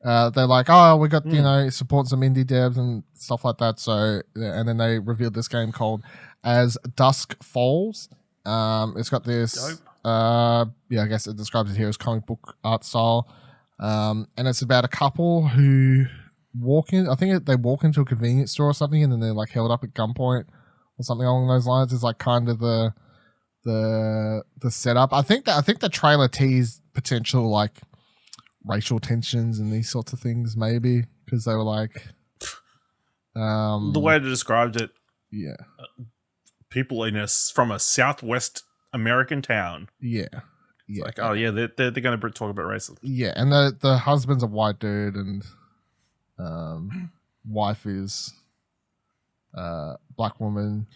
[SPEAKER 1] They're like, oh, we got you know, support some indie devs and stuff like that. So and then they revealed this game called As Dusk Falls. It's got this I guess it describes it here as comic book art style. And it's about a couple who they walk into a convenience store or something, and then they're like held up at gunpoint or something along those lines. Is like kind of the setup. I think the trailer teased potential like racial tensions and these sorts of things, maybe, because they were like
[SPEAKER 2] The way they described it,
[SPEAKER 1] yeah.
[SPEAKER 2] people from a Southwest American town.
[SPEAKER 1] Yeah.
[SPEAKER 2] It's like, oh yeah, they're going to talk about racism.
[SPEAKER 1] Yeah, and the husband's a white dude, and wife is black woman.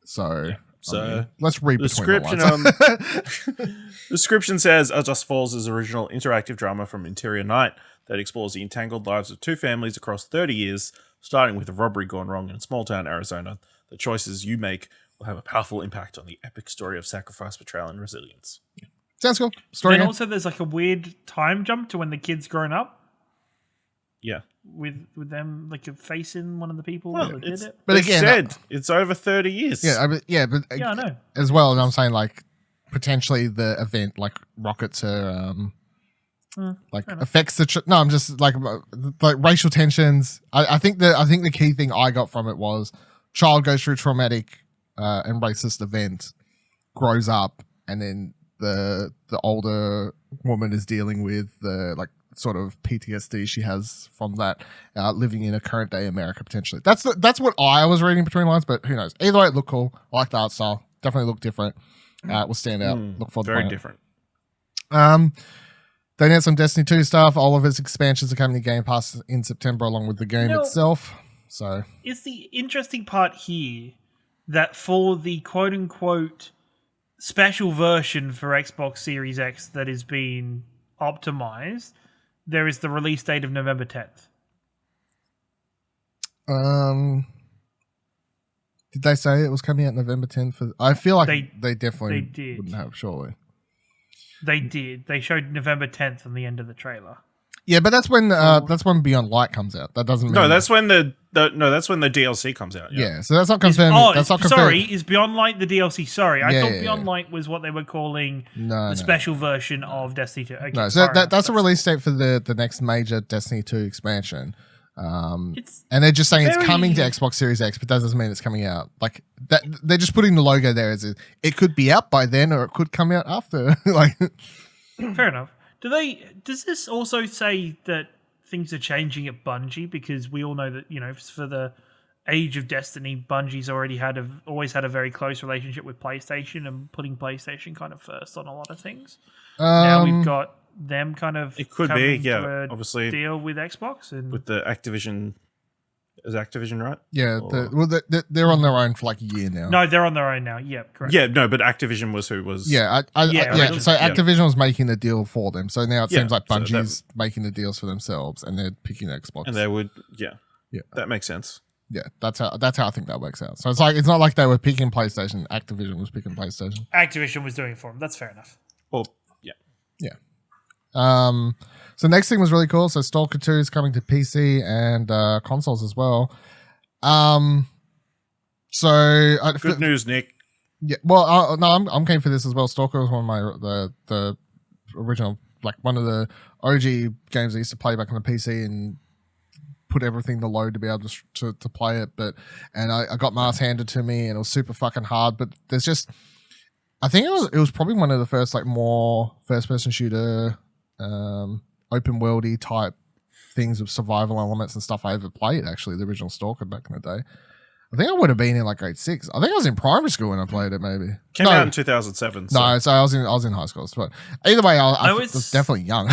[SPEAKER 1] So I mean, let's read between the lines.
[SPEAKER 2] Description says, As Dusk Falls is original interactive drama from Interior Night that explores the entangled lives of two families across 30 years, starting with a robbery gone wrong in small town Arizona. The choices you make will have a powerful impact on the epic story of sacrifice, betrayal, and resilience.
[SPEAKER 1] Sounds cool. Story.
[SPEAKER 3] Then also there's like a weird time jump to when the kid's grown up.
[SPEAKER 2] Yeah.
[SPEAKER 3] With them like facing one of the people that did it.
[SPEAKER 1] But again,
[SPEAKER 2] it's over 30 years.
[SPEAKER 1] Yeah, but
[SPEAKER 3] I know.
[SPEAKER 1] As well, and I'm saying like potentially the event like rockets her like affects the no, I'm just like racial tensions. I think the key thing I got from it was child goes through traumatic and racist event, grows up, and then the older woman is dealing with the like sort of PTSD she has from that, living in a current day America potentially. That's what I was reading between lines, but who knows? Either way, it looked cool. I like the art style. Definitely looked different. It will stand out. Look forward to
[SPEAKER 2] very
[SPEAKER 1] it.
[SPEAKER 2] different.
[SPEAKER 1] They announced some Destiny 2 stuff. All of its expansions are coming to Game Pass in September, along with the game itself. So
[SPEAKER 3] it's the interesting part here that for the quote unquote special version for Xbox Series X that is being optimized, there is the release date of November 10th.
[SPEAKER 1] Did they say it was coming out November 10th? I feel like they definitely
[SPEAKER 3] did.
[SPEAKER 1] wouldn't have, surely.
[SPEAKER 3] They did. They showed November 10th on the end of the trailer.
[SPEAKER 1] Yeah, but that's when Beyond Light comes out. That doesn't mean
[SPEAKER 2] No, that's when the DLC comes out.
[SPEAKER 1] Yeah, so that's not confirmed. That's not confirmed.
[SPEAKER 3] Sorry, is Beyond Light the DLC? Sorry, I thought Beyond
[SPEAKER 1] yeah.
[SPEAKER 3] Light was what they were calling
[SPEAKER 1] the
[SPEAKER 3] special version of Destiny 2. Okay,
[SPEAKER 1] no, so that's a release date for the next major Destiny 2 expansion. And they're just saying it's coming to Xbox Series X, but that doesn't mean it's coming out. Like that, they're just putting the logo there as it could be out by then, or it could come out after. Like,
[SPEAKER 3] fair enough. Does this also say that things are changing at Bungie? Because we all know that, for the age of Destiny, Bungie's always had a very close relationship with PlayStation and putting PlayStation kind of first on a lot of things. Now we've got them kind of
[SPEAKER 2] it could be, yeah, obviously
[SPEAKER 3] deal with Xbox and
[SPEAKER 2] with the Activision Is Activision right?
[SPEAKER 1] Yeah,
[SPEAKER 2] Or-
[SPEAKER 1] they're on their own for like a year now.
[SPEAKER 3] No, they're on their own now. Yep, correct.
[SPEAKER 2] Yeah, no, but Activision was who was.
[SPEAKER 1] Yeah,
[SPEAKER 3] Yeah,
[SPEAKER 1] so
[SPEAKER 2] yeah.
[SPEAKER 1] Activision was making the deal for them. So now it
[SPEAKER 2] Yeah,
[SPEAKER 1] seems like
[SPEAKER 2] so
[SPEAKER 1] Bungie's making the deals for themselves, and they're picking Xbox.
[SPEAKER 2] And they would, yeah,
[SPEAKER 1] Yeah.
[SPEAKER 2] that makes sense.
[SPEAKER 1] Yeah, that's how I think that works out. So it's not like they were picking PlayStation. Activision was picking PlayStation.
[SPEAKER 3] Activision was doing it for them. That's fair enough.
[SPEAKER 2] Well, yeah.
[SPEAKER 1] Yeah. So next thing was really cool. So Stalker 2 is coming to PC and consoles as well.
[SPEAKER 2] Good news, Nick.
[SPEAKER 1] Yeah. Well, no, I'm keen for this as well. Stalker was one of my the original, like one of the OG games I used to play back on the PC and put everything to load to be able to play it. And I got my ass handed to me and it was super fucking hard. But there's just, I think it was probably one of the first like more first person shooter, open worldy type things with survival elements and stuff I ever played. Actually, the original Stalker back in the day. I think I would have been in like grade 6. I think I was in primary school when I played it. Maybe
[SPEAKER 2] Came out in 2007. So.
[SPEAKER 1] No, so I was in high school. But either way, I was definitely young.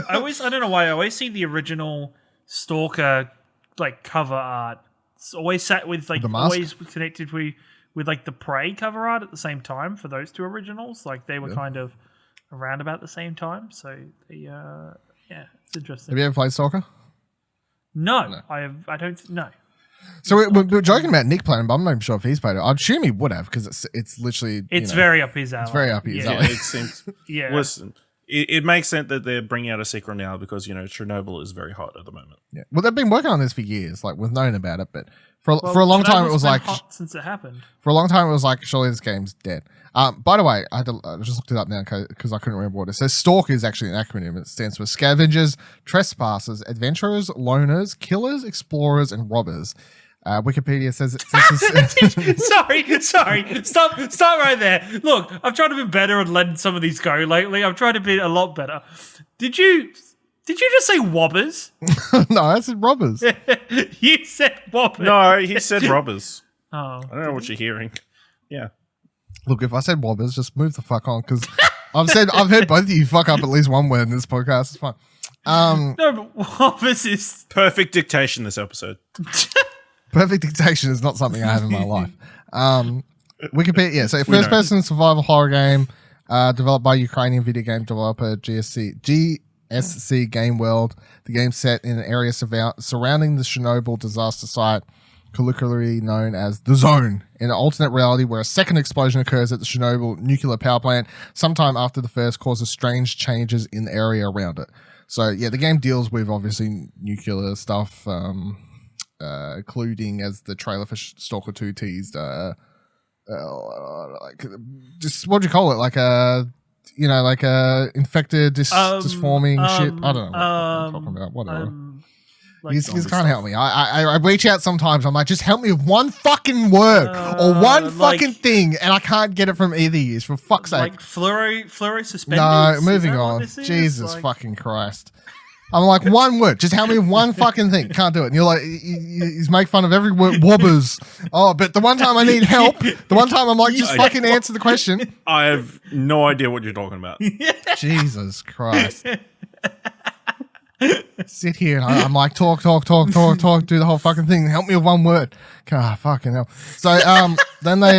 [SPEAKER 3] I don't know why I always see the original Stalker like cover art. It's always sat with like always connected with like the Prey cover art at the same time for those two originals. Like they were kind of around about the same time. So yeah, it's interesting.
[SPEAKER 1] Have you ever played Stalker?
[SPEAKER 3] No. I don't know.
[SPEAKER 1] So we're joking about Nick playing, but I'm not even sure if he's played it. I'd assume he would have because it's literally
[SPEAKER 3] very up his alley.
[SPEAKER 1] It's very up his
[SPEAKER 2] Yeah,
[SPEAKER 1] alley.
[SPEAKER 2] it seems.
[SPEAKER 3] Yeah.
[SPEAKER 2] Listen, it makes sense that they're bringing out a sequel now because Chernobyl is very hot at the moment.
[SPEAKER 1] Yeah. Well, they've been working on this for years. Like we've known about it, but for a long time it was like
[SPEAKER 3] hot since it happened.
[SPEAKER 1] For a long time it was like surely this game's dead. By the way, I just looked it up now because I couldn't remember what it says. STALK is actually an acronym. It stands for Scavengers, Trespassers, Adventurers, Loners, Killers, Explorers, and Robbers. Wikipedia says
[SPEAKER 3] Sorry. Stop right there. Look, I've tried to be better and letting some of these go lately. I've tried to be a lot better. Did you just say wobbers?
[SPEAKER 1] No, I said robbers.
[SPEAKER 3] You said wobbers.
[SPEAKER 2] No, he said robbers.
[SPEAKER 3] Oh,
[SPEAKER 2] I don't know what you're hearing. Yeah.
[SPEAKER 1] Look, if I said wobbers, just move the fuck on because I've heard both of you fuck up at least one word in this podcast. It's fine.
[SPEAKER 3] No, but wobbers is
[SPEAKER 2] Perfect dictation this episode.
[SPEAKER 1] Perfect dictation is not something I have in my life. Wikipedia, yeah. So, a first-person survival horror game developed by Ukrainian video game developer GSC Game World. The game set in an area surrounding the Chernobyl disaster site, colloquially known as the Zone, in an alternate reality where a second explosion occurs at the Chernobyl nuclear power plant sometime after the first causes strange changes in the area around it. So, yeah, the game deals with obviously nuclear stuff. Including as the trailer for Stalker 2 teased, like just what do you call it? Like a infected, disforming shit. I don't know what I'm talking about. Whatever. You can't help me. I reach out sometimes. I'm like, just help me with one fucking word or one fucking thing, and I can't get it from either of you. For fuck's sake.
[SPEAKER 3] Like fluoro suspenders.
[SPEAKER 1] No, moving on. Jesus fucking Christ. I'm like, one word. Just help me with one fucking thing. Can't do it. And you're like, you make fun of every word. Wobbers. Oh, but the one time I need help, the one time I'm like, just fucking answer the question.
[SPEAKER 2] I have no idea what you're talking about.
[SPEAKER 1] Jesus Christ. Sit here and I'm like, talk, do the whole fucking thing. Help me with one word. God, fucking hell. So, then they,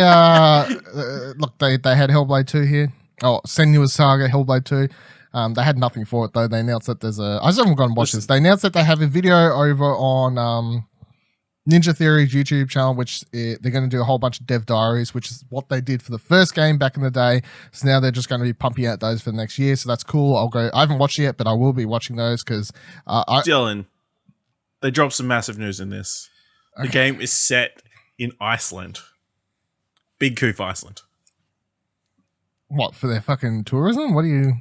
[SPEAKER 1] look, they had Hellblade 2 here. Oh, Senua's Saga, Hellblade 2. They had nothing for it though. They announced that there's I just haven't gone and watched this. They announced that they have a video over on Ninja Theory's YouTube channel, which they're going to do a whole bunch of dev diaries, which is what they did for the first game back in the day. So now they're just going to be pumping out those for the next year. So that's cool. I haven't watched it yet, but I will be watching those because
[SPEAKER 2] Dylan, they dropped some massive news in this. The game is set in Iceland. Big Coof, Iceland.
[SPEAKER 1] What, for their fucking tourism? What do you...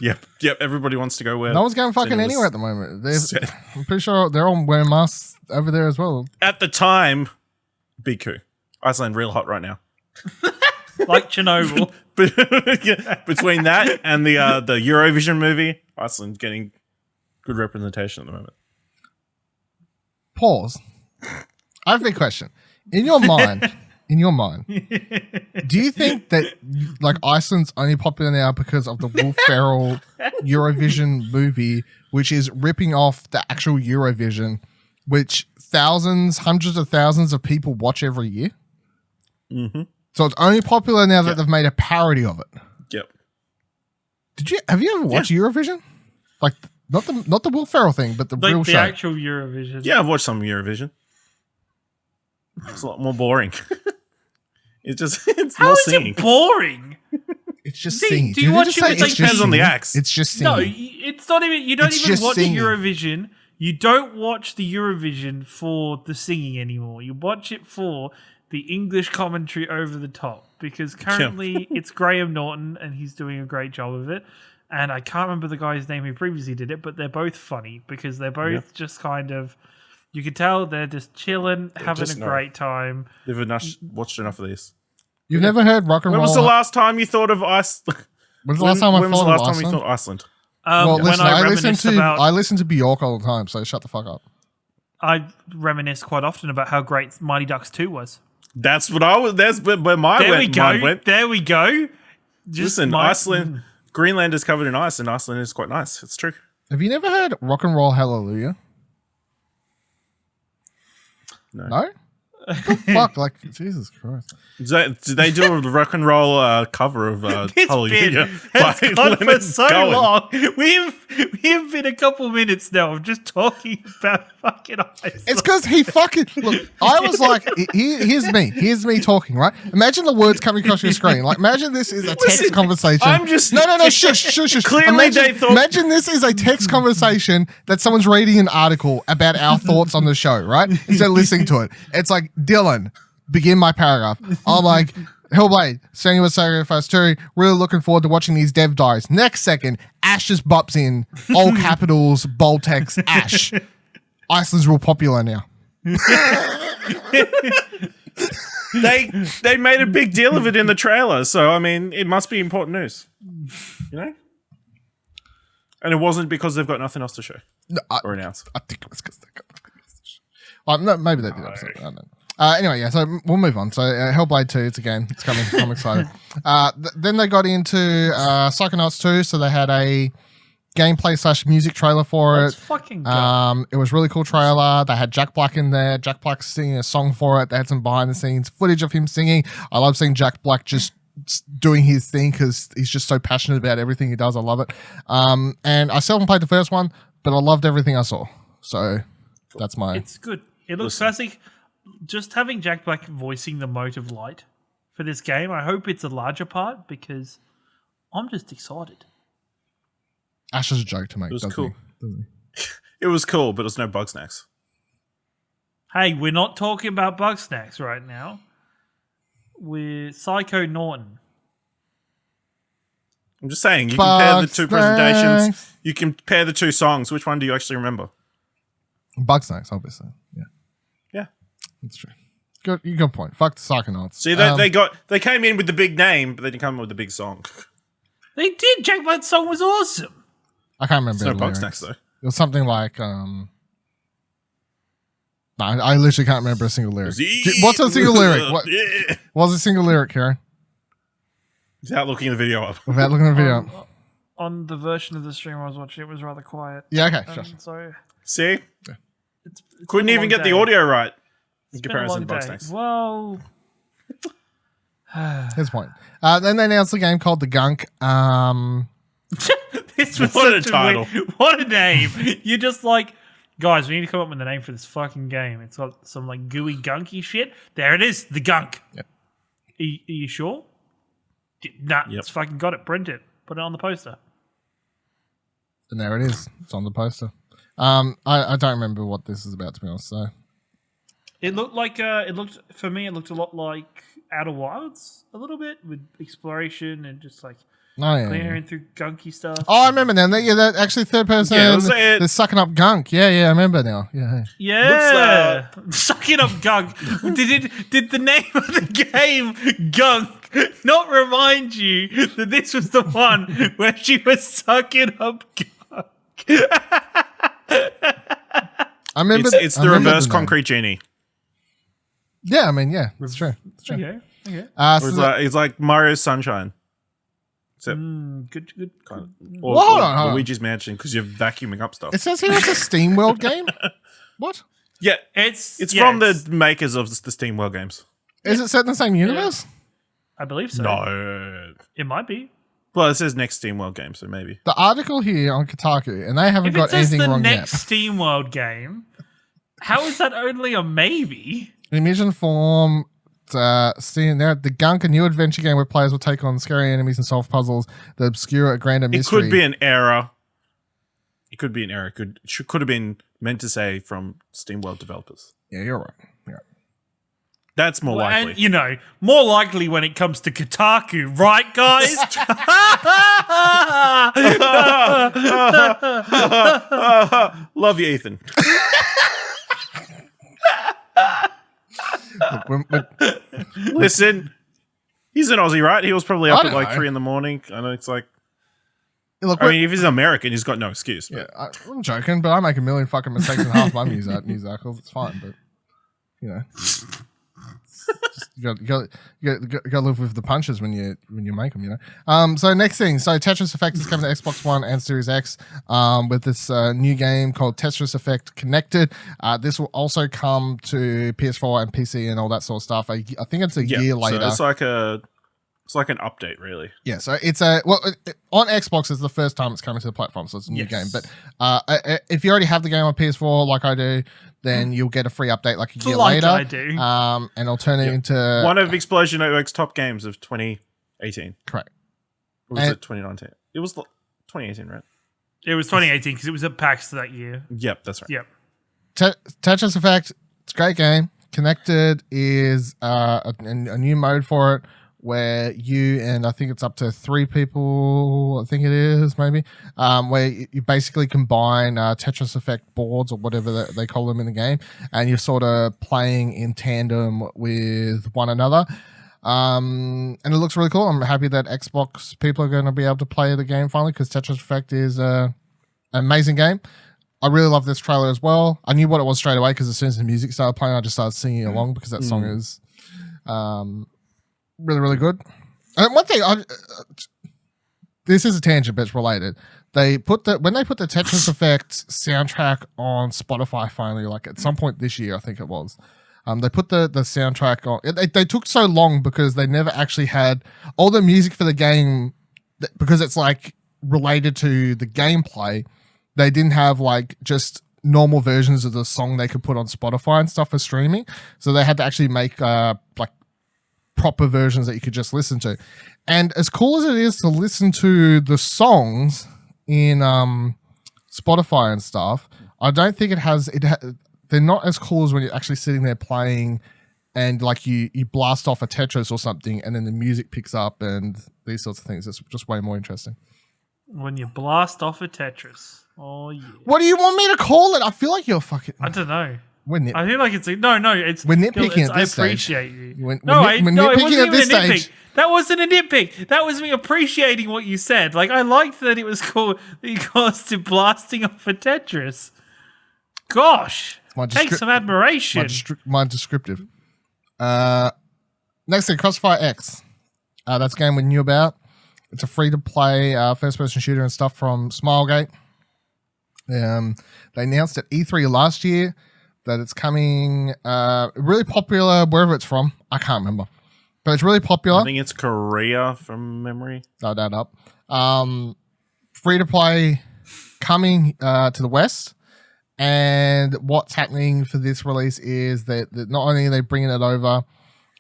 [SPEAKER 2] Yep. Everybody wants to go where.
[SPEAKER 1] No one's going fucking anywhere at the moment. I'm pretty sure they're all wearing masks over there as well.
[SPEAKER 2] At the time, big coup. Iceland real hot right now.
[SPEAKER 3] Like Chernobyl.
[SPEAKER 2] Between that and the Eurovision movie, Iceland's getting good representation at the moment.
[SPEAKER 1] Pause. I have a big question. In your mind, do you think that like Iceland's only popular now because of the Will Ferrell Eurovision movie, which is ripping off the actual Eurovision which thousands, hundreds of thousands of people watch every year.
[SPEAKER 2] Mm-hmm.
[SPEAKER 1] So it's only popular now that they've made a parody of it.
[SPEAKER 2] Yep.
[SPEAKER 1] Have you ever watched Eurovision? Like not the Will Ferrell thing, but the
[SPEAKER 3] Like
[SPEAKER 1] real
[SPEAKER 3] the
[SPEAKER 1] show.
[SPEAKER 3] actual Eurovision.
[SPEAKER 2] Yeah, I've watched some Eurovision. It's a lot more boring. It's
[SPEAKER 3] How
[SPEAKER 2] more
[SPEAKER 3] is
[SPEAKER 2] singing.
[SPEAKER 3] it boring?
[SPEAKER 1] It's just
[SPEAKER 3] Do-
[SPEAKER 1] singing.
[SPEAKER 3] do you
[SPEAKER 1] Did
[SPEAKER 3] watch
[SPEAKER 1] just
[SPEAKER 3] it
[SPEAKER 1] say
[SPEAKER 3] with,
[SPEAKER 1] it's
[SPEAKER 3] like,
[SPEAKER 1] just
[SPEAKER 2] depends on the
[SPEAKER 1] singing?
[SPEAKER 2] acts?
[SPEAKER 1] It's just singing.
[SPEAKER 3] No, it's not even. You don't
[SPEAKER 1] It's
[SPEAKER 3] even
[SPEAKER 1] just
[SPEAKER 3] watch
[SPEAKER 1] singing.
[SPEAKER 3] Eurovision. You don't watch the Eurovision for the singing anymore. You watch it for the English commentary over the top because currently it's Graham Norton and he's doing a great job of it. And I can't remember the guy's name who previously did it, but they're both funny because they're both just kind of. You can tell they're just chilling, having a great time.
[SPEAKER 2] They've watched enough of this.
[SPEAKER 1] You've never heard rock and
[SPEAKER 2] When
[SPEAKER 1] roll?
[SPEAKER 2] was the last time you thought of Iceland?
[SPEAKER 1] When's the last time I
[SPEAKER 2] when was the
[SPEAKER 1] thought of
[SPEAKER 2] last time you
[SPEAKER 1] Iceland?
[SPEAKER 2] thought Iceland?
[SPEAKER 1] Well,
[SPEAKER 3] When
[SPEAKER 1] listen,
[SPEAKER 3] I
[SPEAKER 1] I listen
[SPEAKER 3] reminisce
[SPEAKER 1] to
[SPEAKER 3] about,
[SPEAKER 1] I listen to Bjork all the time, so shut the fuck up.
[SPEAKER 3] I reminisce quite often about how great Mighty Ducks 2 was.
[SPEAKER 2] That's what I was. That's where my mind went.
[SPEAKER 3] There we go.
[SPEAKER 2] Listen, Iceland, Greenland is covered in ice, and Iceland is quite nice. It's true.
[SPEAKER 1] Have you never heard Rock and Roll Hallelujah? No? Fuck, like, Jesus Christ.
[SPEAKER 2] Did they do a rock and roll cover of Hallelujah?
[SPEAKER 3] It's gone for
[SPEAKER 2] Leonard
[SPEAKER 3] so
[SPEAKER 2] Cohen?
[SPEAKER 3] long. We've been a couple minutes now of just talking about fucking Iceland.
[SPEAKER 1] It's because he fucking look. I was like, here's me talking, right? Imagine the words coming across your screen. Like, imagine this is a text conversation.
[SPEAKER 2] I'm just
[SPEAKER 1] no, shush.
[SPEAKER 2] Clearly, they thought.
[SPEAKER 1] Imagine this is a text conversation that someone's reading an article about our thoughts on the show, right? Instead of listening to it, it's like Dylan, begin my paragraph. I'm like. Hellblade, Senua's Sacrifice 2, really looking forward to watching these dev dies. Next second, Ash just bops in, all capitals, bold text, Ash. Iceland's real popular now.
[SPEAKER 2] They made a big deal of it in the trailer, so I mean, it must be important news, you know. And it wasn't because they've got nothing else to show or announce.
[SPEAKER 1] I think it was because they got. No, maybe they did. I don't know. Anyway, yeah, so we'll move on. So Hellblade 2, it's a game. It's coming. I'm excited. Then they got into Psychonauts 2, so they had a gameplay / music trailer for
[SPEAKER 3] Let's
[SPEAKER 1] it.
[SPEAKER 3] fucking go.
[SPEAKER 1] It was a really cool trailer. They had Jack Black in there. Jack Black singing a song for it. They had some behind the scenes footage of him singing. I love seeing Jack Black just doing his thing because he's just so passionate about everything he does. I love it. And I still haven't played the first one, but I loved everything I saw. So that's my...
[SPEAKER 3] It's good. It looks classic. Just having Jack Black voicing the Mote of Light for this game, I hope it's a larger part because I'm just excited.
[SPEAKER 1] Ash is a joke to make.
[SPEAKER 2] It was
[SPEAKER 1] doesn't
[SPEAKER 2] cool.
[SPEAKER 1] he?
[SPEAKER 2] It was cool, but it was no bug snacks.
[SPEAKER 3] Hey, we're not talking about bug snacks right now. We're Psycho Norton.
[SPEAKER 2] I'm just saying, you compare the
[SPEAKER 1] Bug
[SPEAKER 2] two presentations.
[SPEAKER 1] snacks.
[SPEAKER 2] You compare the two songs. Which one do you actually remember?
[SPEAKER 1] Bug snacks, obviously. Yeah.
[SPEAKER 2] Yeah.
[SPEAKER 1] That's true. Good point. Fuck the Psychonauts.
[SPEAKER 2] See, they came in with the big name, but they didn't come in with the big song.
[SPEAKER 3] They did. Jack Black's song was awesome.
[SPEAKER 1] I can't remember.
[SPEAKER 2] There's no
[SPEAKER 1] the
[SPEAKER 2] bug
[SPEAKER 1] lyrics.
[SPEAKER 2] snacks though.
[SPEAKER 1] It was something like no, I literally can't remember a single lyric. What's a single lyric? What
[SPEAKER 2] Yeah.
[SPEAKER 1] was a single lyric, Karen?
[SPEAKER 2] Without looking the video up.
[SPEAKER 1] Without looking at the video.
[SPEAKER 3] On the version of the stream I was watching, it was rather quiet.
[SPEAKER 1] Yeah, okay, sure.
[SPEAKER 3] So
[SPEAKER 2] See?
[SPEAKER 3] it's
[SPEAKER 2] Couldn't
[SPEAKER 3] been a
[SPEAKER 2] even
[SPEAKER 3] long
[SPEAKER 2] get the
[SPEAKER 3] day.
[SPEAKER 2] audio right. In
[SPEAKER 3] It's been a
[SPEAKER 2] comparison
[SPEAKER 3] long
[SPEAKER 2] to bug
[SPEAKER 3] day.
[SPEAKER 2] snacks.
[SPEAKER 3] Well,
[SPEAKER 1] Here's the point. Then they announced a game called The Gunk.
[SPEAKER 3] this was
[SPEAKER 2] What a
[SPEAKER 3] such
[SPEAKER 2] title.
[SPEAKER 3] What a name. You're just like, guys, we need to come up with a name for this fucking game. It's got some like gooey gunky shit. There it is, The Gunk.
[SPEAKER 1] Yep.
[SPEAKER 3] Are you sure? Nah,
[SPEAKER 2] Yep.
[SPEAKER 3] it's fucking got it. Print it. Put it on the poster.
[SPEAKER 1] And there it is. It's on the poster. I don't remember what this is about, to be honest. So
[SPEAKER 3] It looked like it looked a lot like Outer Wilds a little bit with exploration and just like clearing through gunky stuff.
[SPEAKER 1] Oh, I remember now. That actually third person.
[SPEAKER 2] Yeah, let's say it.
[SPEAKER 1] They're sucking up gunk. Yeah, I remember now. Yeah.
[SPEAKER 3] Yeah, sucking up gunk. Did the name of the game Gunk not remind you that this was the one where she was sucking up gunk?
[SPEAKER 1] I remember.
[SPEAKER 2] It's
[SPEAKER 1] I
[SPEAKER 2] the
[SPEAKER 1] remember
[SPEAKER 2] reverse
[SPEAKER 1] name.
[SPEAKER 2] concrete genie.
[SPEAKER 1] Yeah, I mean, yeah, it's true. It's true.
[SPEAKER 3] Okay.
[SPEAKER 2] Or
[SPEAKER 1] So
[SPEAKER 2] it's like Mario's Sunshine. Except
[SPEAKER 3] Good.
[SPEAKER 2] or,
[SPEAKER 1] Well, hold on.
[SPEAKER 2] Luigi's Mansion because you're vacuuming up stuff.
[SPEAKER 1] it says here it's a Steam World game. What?
[SPEAKER 2] Yeah,
[SPEAKER 3] It's
[SPEAKER 2] from the makers of the Steam World games.
[SPEAKER 1] Is it set in the same universe?
[SPEAKER 3] I believe so.
[SPEAKER 2] No.
[SPEAKER 3] It might be.
[SPEAKER 2] Well, it says next Steam World game, so maybe.
[SPEAKER 1] The article here on Kotaku, and they haven't
[SPEAKER 3] If it
[SPEAKER 1] got
[SPEAKER 3] says
[SPEAKER 1] anything
[SPEAKER 3] the
[SPEAKER 1] wrong
[SPEAKER 3] next
[SPEAKER 1] yet.
[SPEAKER 3] Steam World game, how is that only a maybe?
[SPEAKER 1] Emission form, seeing there, the Gunk, a new adventure game where players will take on scary enemies and solve puzzles that obscure a grander mystery.
[SPEAKER 2] It could be an error. It could be an error. Could have been meant to say from Steam World developers.
[SPEAKER 1] Yeah, you're right. Yeah.
[SPEAKER 2] That's more likely.
[SPEAKER 3] And, more likely when it comes to Kotaku, right, guys?
[SPEAKER 2] Love you, Ethan. Listen, he's an Aussie, right? He was probably up at like 3 a.m. I know it's like.
[SPEAKER 1] Look,
[SPEAKER 2] I mean, if he's American, he's got no excuse.
[SPEAKER 1] But. Yeah, I'm joking, but I make a million fucking mistakes in half my news articles. It's fine, but you got to live with the punches when you make them. So next thing, Tetris Effect is coming to Xbox One and Series X with this new game called Tetris Effect Connected. This will also come to PS4 and PC and all that sort of stuff. I think it's a year later.
[SPEAKER 2] So it's like an update, really.
[SPEAKER 1] Yeah, so it's on Xbox. It's the first time it's coming to the platform, so it's a new game. But if you already have the game on PS4, like I do, then you'll get a free update like a year later.
[SPEAKER 3] I do.
[SPEAKER 1] And it'll turn it into
[SPEAKER 2] one of Explosion Network's top games of 2018.
[SPEAKER 1] Correct.
[SPEAKER 2] Or was it 2019? It was 2018, right?
[SPEAKER 3] It was 2018 because it was at PAX that year.
[SPEAKER 2] Yep, that's right.
[SPEAKER 3] Yep.
[SPEAKER 1] Tetris Effect. It's a great game. Connected is a new mode for it, where you and I think it's up to 3 people, I think it is maybe, where you basically combine Tetris Effect boards or whatever they call them in the game, and you're sort of playing in tandem with one another. And it looks really cool. I'm happy that Xbox people are going to be able to play the game finally, because Tetris Effect is an amazing game. I really love this trailer as well. I knew what it was straight away because as soon as the music started playing, I just started singing along because that song is really, really good. And one thing, this is a tangent, but it's related. When they put the Tetris Effect soundtrack on Spotify finally, like at some point this year, I think it was. They put the soundtrack on. They took so long because they never actually had all the music for the game, because it's like related to the gameplay. They didn't have like just normal versions of the song they could put on Spotify and stuff for streaming. So they had to actually make like proper versions that you could just listen to. And as cool as it is to listen to the songs in Spotify and stuff, I don't think they're not as cool as when you're actually sitting there playing and like you blast off a Tetris or something and then the music picks up and these sorts of things. It's just way more interesting.
[SPEAKER 3] When you blast off a Tetris. Oh, yeah.
[SPEAKER 1] What do you want me to call it? I feel like you're fucking...
[SPEAKER 3] I don't know.
[SPEAKER 1] I
[SPEAKER 3] feel like it's... No, it's...
[SPEAKER 1] We're nitpicking at this stage.
[SPEAKER 3] I appreciate you.
[SPEAKER 1] We're nitpicking at this stage.
[SPEAKER 3] That wasn't a nitpick. That was me appreciating what you said. Like, I liked that it was cool that you caused to blasting off a Tetris. Gosh. Take some admiration.
[SPEAKER 1] My descriptive. Next thing, Crossfire X. That's a game we knew about. It's a free-to-play first-person shooter and stuff from Smilegate. They announced at E3 last year that it's coming really popular wherever it's from. I can't remember. But it's really popular.
[SPEAKER 2] I think it's Korea from memory.
[SPEAKER 1] No doubt up. Free-to-play coming to the West. And what's happening for this release is that not only are they bringing it over,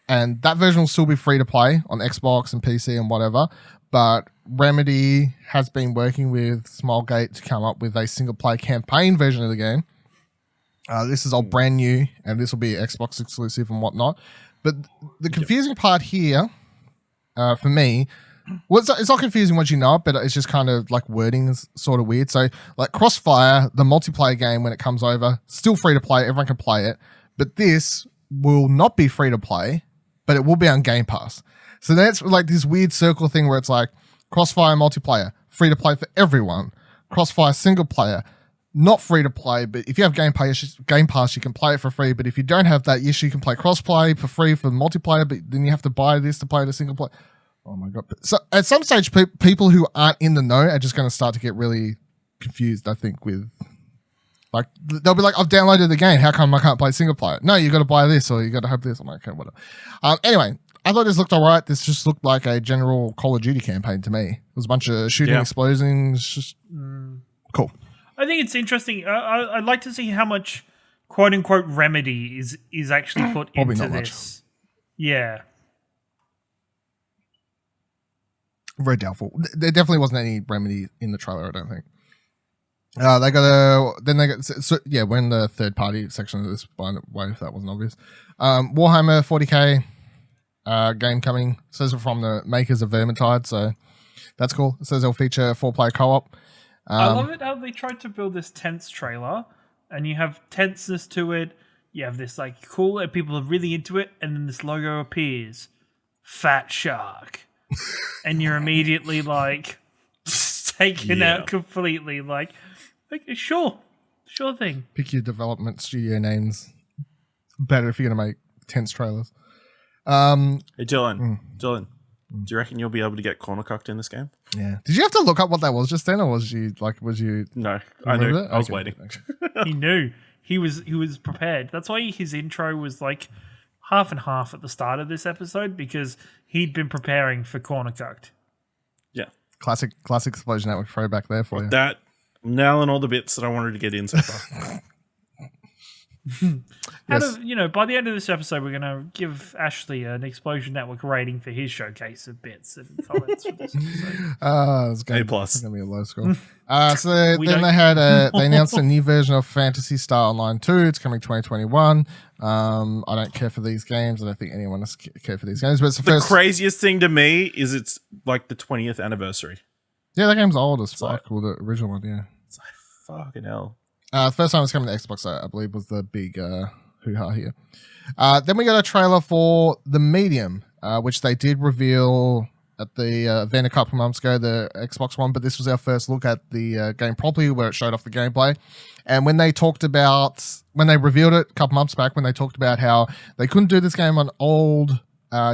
[SPEAKER 1] and that version will still be free-to-play on Xbox and PC and whatever, but Remedy has been working with Smilegate to come up with a single-player campaign version of the game. This is all brand new, and this will be Xbox exclusive and whatnot. But the confusing part here, for me, well, it's not confusing once you know it, but it's just kind of like wording is sort of weird. So, like Crossfire, the multiplayer game, when it comes over, still free to play. Everyone can play it. But this will not be free to play, but it will be on Game Pass. So that's like this weird circle thing where it's like Crossfire multiplayer, free to play for everyone. Crossfire single player, not free to play, but if you have Game Pass, you can play it for free. But if you don't have that, yes, you can play crossplay for free for multiplayer, but then you have to buy this to play the single player. Oh my God. So at some stage, people who aren't in the know are just going to start to get really confused, I think, with Like they'll be like, I've downloaded the game. How come I can't play single player? No, you got to buy this or you got to have this. I'm like, okay, whatever. Anyway, I thought this looked all right. This just looked like a general Call of Duty campaign to me. It was a bunch of shooting explosions. Just cool.
[SPEAKER 3] I think it's interesting. I'd like to see how much quote unquote remedy is actually put
[SPEAKER 1] Probably
[SPEAKER 3] into
[SPEAKER 1] not much.
[SPEAKER 3] this. Yeah.
[SPEAKER 1] Very doubtful. There definitely wasn't any remedy in the trailer, I don't think. They got we're in the third party section of this, by the way, if that wasn't obvious. Warhammer 40k game coming. It says from the makers of Vermintide, so that's cool. It says it'll feature 4-player co-op.
[SPEAKER 3] I love it how they tried to build this tense trailer, and you have tenseness to it. You have this like cool, and people are really into it, and then this logo appears, Fat Shark, and you're immediately like taken out completely. Like, sure thing.
[SPEAKER 1] Pick your development studio names. Better if you're gonna make tense trailers.
[SPEAKER 2] Hey Dylan, do you reckon you'll be able to get corner cocked in this game?
[SPEAKER 1] Yeah. Did you have to look up what that was just then, or was you?
[SPEAKER 2] No, I knew. I was
[SPEAKER 1] Okay.
[SPEAKER 2] waiting.
[SPEAKER 3] He knew. He was prepared. That's why his intro was like half and half at the start of this episode, because he'd been preparing for corner cocked.
[SPEAKER 2] Yeah.
[SPEAKER 1] Classic Explosion Network throwback there for you.
[SPEAKER 2] That nailing all the bits that I wanted to get in so far.
[SPEAKER 3] By the end of this episode, we're going to give Ashley an Explosion Network rating for his showcase of bits and comments for this episode.
[SPEAKER 1] It's gonna,
[SPEAKER 2] A+.
[SPEAKER 1] It's gonna be a low score. They announced a new version of Phantasy Star Online 2. It's coming 2021. I don't care for these games. I don't think anyone else care for these games. But it's
[SPEAKER 2] The craziest thing to me is it's like the 20th anniversary.
[SPEAKER 1] Yeah, that game's old as fuck.
[SPEAKER 2] like-
[SPEAKER 1] Well, the original one, yeah.
[SPEAKER 2] It's like fucking hell.
[SPEAKER 1] The first time it's coming to Xbox, I believe, was the big hoo-ha here. Then we got a trailer for The Medium, which they did reveal at the event a couple of months ago, the Xbox One, but this was our first look at the game properly, where it showed off the gameplay. And when they revealed it a couple months back, when they talked about how they couldn't do this game on old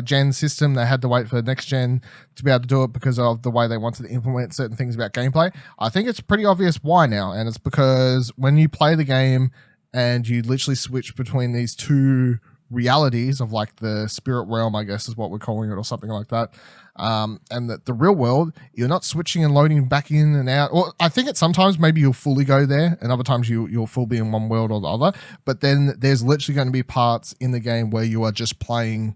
[SPEAKER 1] gen system, they had to wait for next gen to be able to do it because of the way they wanted to implement certain things about gameplay. I think it's pretty obvious why now, and it's because when you play the game and you literally switch between these two realities of like the spirit realm, I guess is what we're calling it, or something like that, and the real world, you're not switching and loading back in and out. Or I think at sometimes maybe you'll fully go there, and other times you'll full be in one world or the other, but then there's literally going to be parts in the game where you are just playing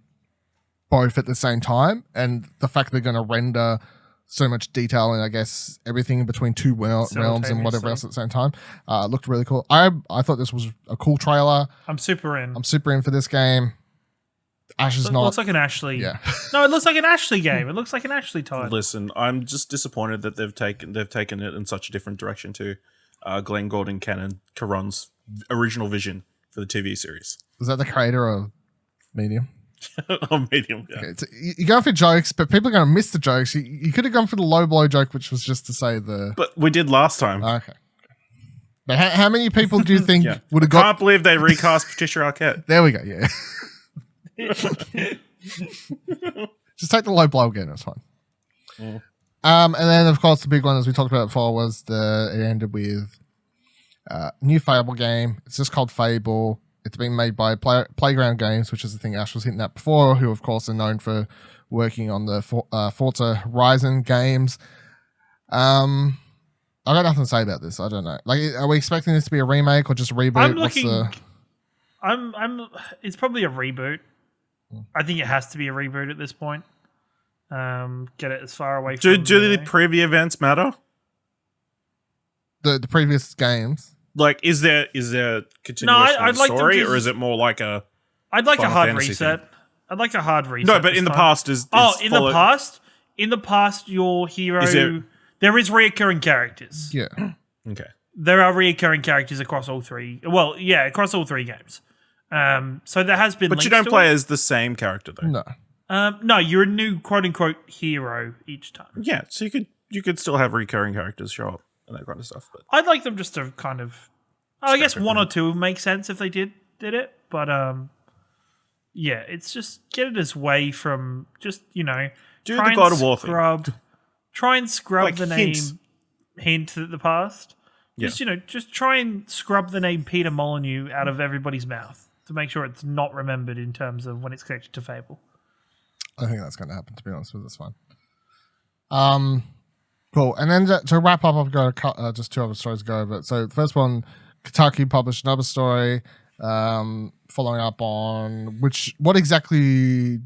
[SPEAKER 1] both at the same time, and the fact they're going to render so much detail and I guess everything in between two realms and whatever else at the same time looked really cool. I thought this was a cool trailer.
[SPEAKER 3] I'm super in
[SPEAKER 1] for this game. Ash is
[SPEAKER 3] It
[SPEAKER 1] not.
[SPEAKER 3] looks like an Ashley.
[SPEAKER 1] Yeah.
[SPEAKER 3] No, it looks like an Ashley game. It looks like an Ashley title.
[SPEAKER 2] Listen, I'm just disappointed that they've taken it in such a different direction to Glenn Gordon Caron's original vision for the TV series.
[SPEAKER 1] Is that the creator of Medium?
[SPEAKER 2] On Medium, yeah.
[SPEAKER 1] Okay, you're going for jokes, but people are going to miss the jokes. You could have gone for the low blow joke, which was just to say the.
[SPEAKER 2] But we did last time.
[SPEAKER 1] Okay. But how many people do you think would have
[SPEAKER 2] I
[SPEAKER 1] got?
[SPEAKER 2] can't believe they recast Patricia Arquette.
[SPEAKER 1] There we go. Yeah. Just take the low blow again. It's fine.
[SPEAKER 2] Yeah.
[SPEAKER 1] And then of course the big one, as we talked about before, was it ended with new Fable game. It's just called Fable. It's been made by Playground Games, which is the thing Ash was hitting at before, who of course are known for working on the Forza Horizon games. I got nothing to say about this. I don't know. Like, are we expecting this to be a remake or just a reboot?
[SPEAKER 3] It's probably a reboot. I think it has to be a reboot at this point. Get it as far away from.
[SPEAKER 2] Do the preview events matter?
[SPEAKER 1] The previous games.
[SPEAKER 2] Like, is there continuation of the story, or is it more like a?
[SPEAKER 3] I'd like a
[SPEAKER 2] Final
[SPEAKER 3] hard
[SPEAKER 2] Fantasy
[SPEAKER 3] reset.
[SPEAKER 2] thing?
[SPEAKER 3] I'd like a hard reset.
[SPEAKER 2] No, but in the past
[SPEAKER 3] in the past, your hero there is reoccurring characters.
[SPEAKER 1] Yeah.
[SPEAKER 2] Okay.
[SPEAKER 3] There are reoccurring characters across all three. Well, yeah, across all three games. So there has been.
[SPEAKER 2] But you don't play as the same character though.
[SPEAKER 1] No.
[SPEAKER 3] No, you're a new quote unquote hero each time.
[SPEAKER 2] Yeah, so you could still have recurring characters show up and that kind of stuff. But
[SPEAKER 3] I'd like them just to kind of. I guess one or two would make sense if they did it, but yeah, it's just get it as way from just
[SPEAKER 2] do the God of War thing.
[SPEAKER 3] Try and scrub
[SPEAKER 2] Like
[SPEAKER 3] the
[SPEAKER 2] hints.
[SPEAKER 3] name hint at the past.
[SPEAKER 2] Yeah.
[SPEAKER 3] Just try and scrub the name Peter Molyneux out of everybody's mouth to make sure it's not remembered in terms of when it's connected to Fable.
[SPEAKER 1] I think that's going to happen, to be honest with you. That's fine. Cool. And then to wrap up, I've got just two other stories to go over. So the first one, Kotaku published another story following up on what exactly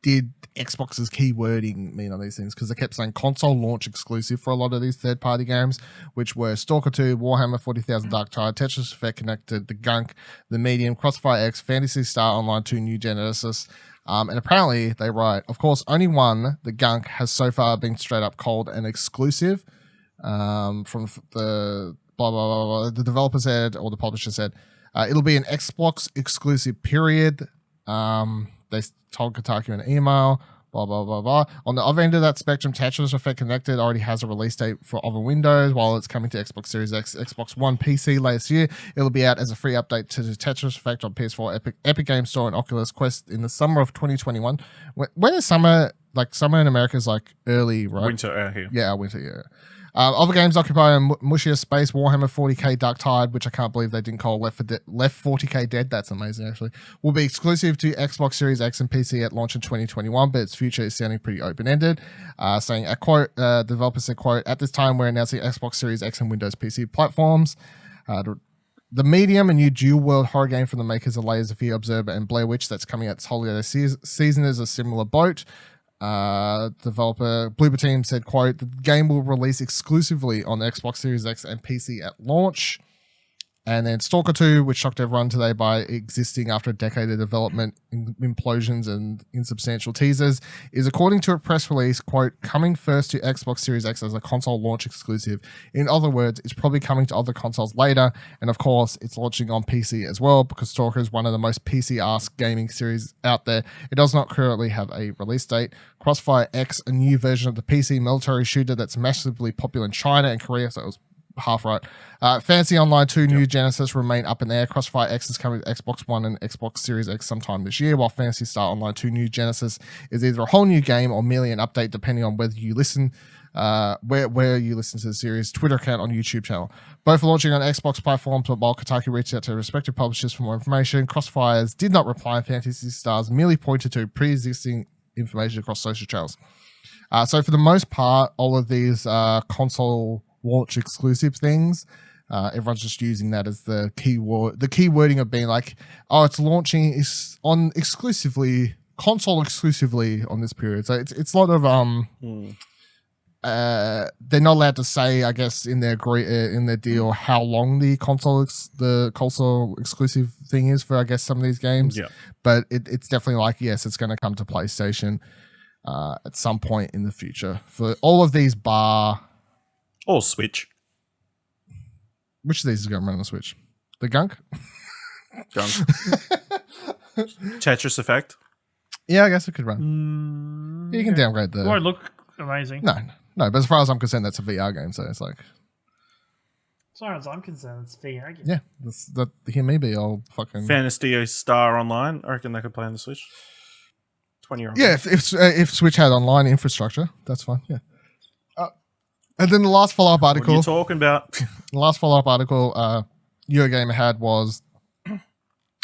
[SPEAKER 1] did Xbox's keywording mean on these things, because they kept saying console launch exclusive for a lot of these third-party games, which were Stalker 2, Warhammer 40,000 Darktide, Tetris Effect Connected, The Gunk, The Medium, Crossfire X, Phantasy Star Online 2, New Genesis. And apparently they write, of course, only one, The Gunk, has so far been straight up called an exclusive from the blah, blah, blah, blah. The developer said, or the publisher said, it'll be an Xbox exclusive period. They told Kotaku in an email, blah, blah, blah, blah. On the other end of that spectrum, Tetris Effect Connected already has a release date for other windows, while it's coming to Xbox Series X, Xbox One, PC later this year. It'll be out as a free update to the Tetris Effect on PS4, Epic Game Store, and Oculus Quest in the summer of 2021. When is summer? Like, summer in America is like early, right?
[SPEAKER 2] Winter out here.
[SPEAKER 1] Yeah, winter, yeah. Other games occupy a mushier space. Warhammer 40k Darktide, which I can't believe they didn't call Left 40k Dead. That's amazing, actually. Will be exclusive to Xbox Series X and PC at launch in 2021, but its future is sounding pretty open-ended. Saying, a quote, the developer said, quote, at this time, we're announcing Xbox Series X and Windows PC platforms. The Medium, a new dual-world horror game from the makers of Layers of Fear, Observer, and Blair Witch that's coming out this holiday season, is a similar boat. Developer Bloober Team said, quote, the game will release exclusively on Xbox Series X and PC at launch. And then Stalker 2, which shocked everyone today by existing after a decade of development, implosions, and insubstantial teasers, is, according to a press release, quote, coming first to Xbox Series X as a console launch exclusive. In other words, it's probably coming to other consoles later. And of course, it's launching on PC as well, because Stalker is one of the most PC-asked gaming series out there. It does not currently have a release date. Crossfire X, a new version of the PC military shooter that's massively popular in China and Korea, so it was half right. Fantasy Online 2, New Genesis remain up in the air. Crossfire X is coming to Xbox One and Xbox Series X sometime this year, while Fantasy Star Online 2, New Genesis is either a whole new game or merely an update, depending on whether you listen, where you listen to the series, Twitter account, on YouTube channel. Both are launching on Xbox platforms, but while Kotaku reached out to respective publishers for more information, Crossfires did not reply, and Fantasy Stars merely pointed to pre-existing information across social channels. So for the most part, all of these console launch exclusive things, everyone's just using that as the keyword. The keywording of being like, oh, it's launching on exclusively, console exclusively on this period. So it's a lot of they're not allowed to say, I guess, in their deal how long the console exclusive thing is for, I guess, some of these games.
[SPEAKER 2] Yeah.
[SPEAKER 1] But it's definitely like, yes, it's going to come to PlayStation at some point in the future for all of these
[SPEAKER 2] or Switch.
[SPEAKER 1] Which of these is going to run on the Switch? The Gunk?
[SPEAKER 2] Tetris Effect.
[SPEAKER 1] Yeah, I guess it could run. You can downgrade the...
[SPEAKER 3] It won't look amazing.
[SPEAKER 1] No, but as far as I'm concerned, that's a VR game, so it's like...
[SPEAKER 3] As far as I'm concerned, it's VR game.
[SPEAKER 1] Yeah, hear me be all fucking...
[SPEAKER 2] Fantasy Star Online. I reckon they could play on the Switch. 20-year-old.
[SPEAKER 1] Yeah, if Switch had online infrastructure, that's fine, yeah. And then the last follow-up article...
[SPEAKER 2] What are you talking about?
[SPEAKER 1] The last follow-up article Eurogamer had was...